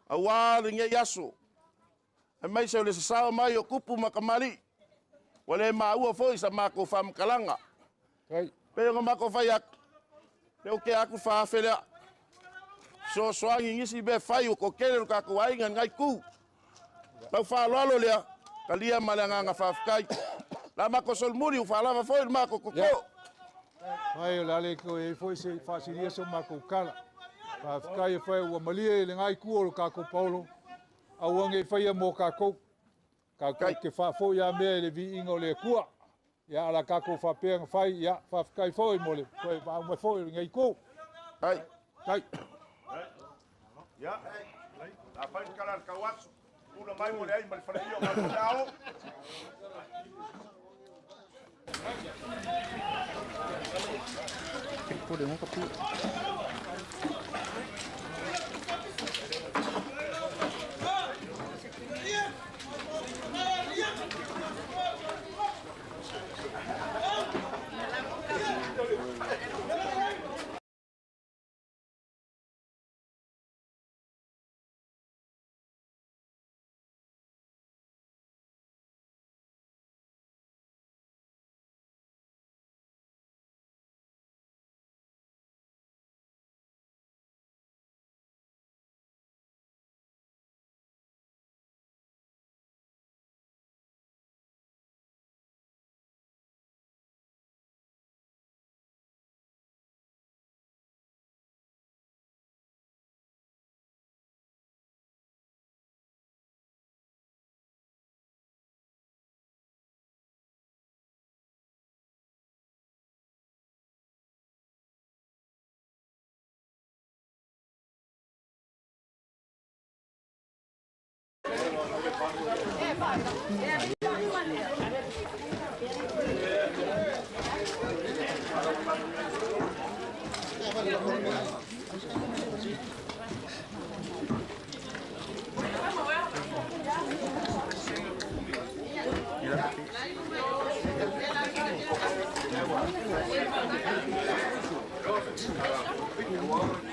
Awal nge yaso. E mai se le sa mai o kupu makamali. Wale mau foi sa mako fam kalanga. Sai. Pe ngo mako fai ak. Leo ke aku fa fele. So soangi ngisi be fai o kokele ka ku ainga ngai ku. Tau fa lolo le. Kalia malanga nga fa kai. La mako sol muri u fa lava foi mako koko. Ai la le ko e foi se fasiria so mako kala. Pa kai foi o malie le ngai ku o ka ko paulo. Au nge fai mo ka ko. Kai ke whafo ia mea le vi ingo le kua. Ia ala kako whapea whai, ia whafkai fōi mo le. Koe mai fōi ngai kō. Kai. Kai. Ya. La pai kalar kawasu. Una mai mo le ai mal faraio ma tao. Pode mo kapu. Gracias.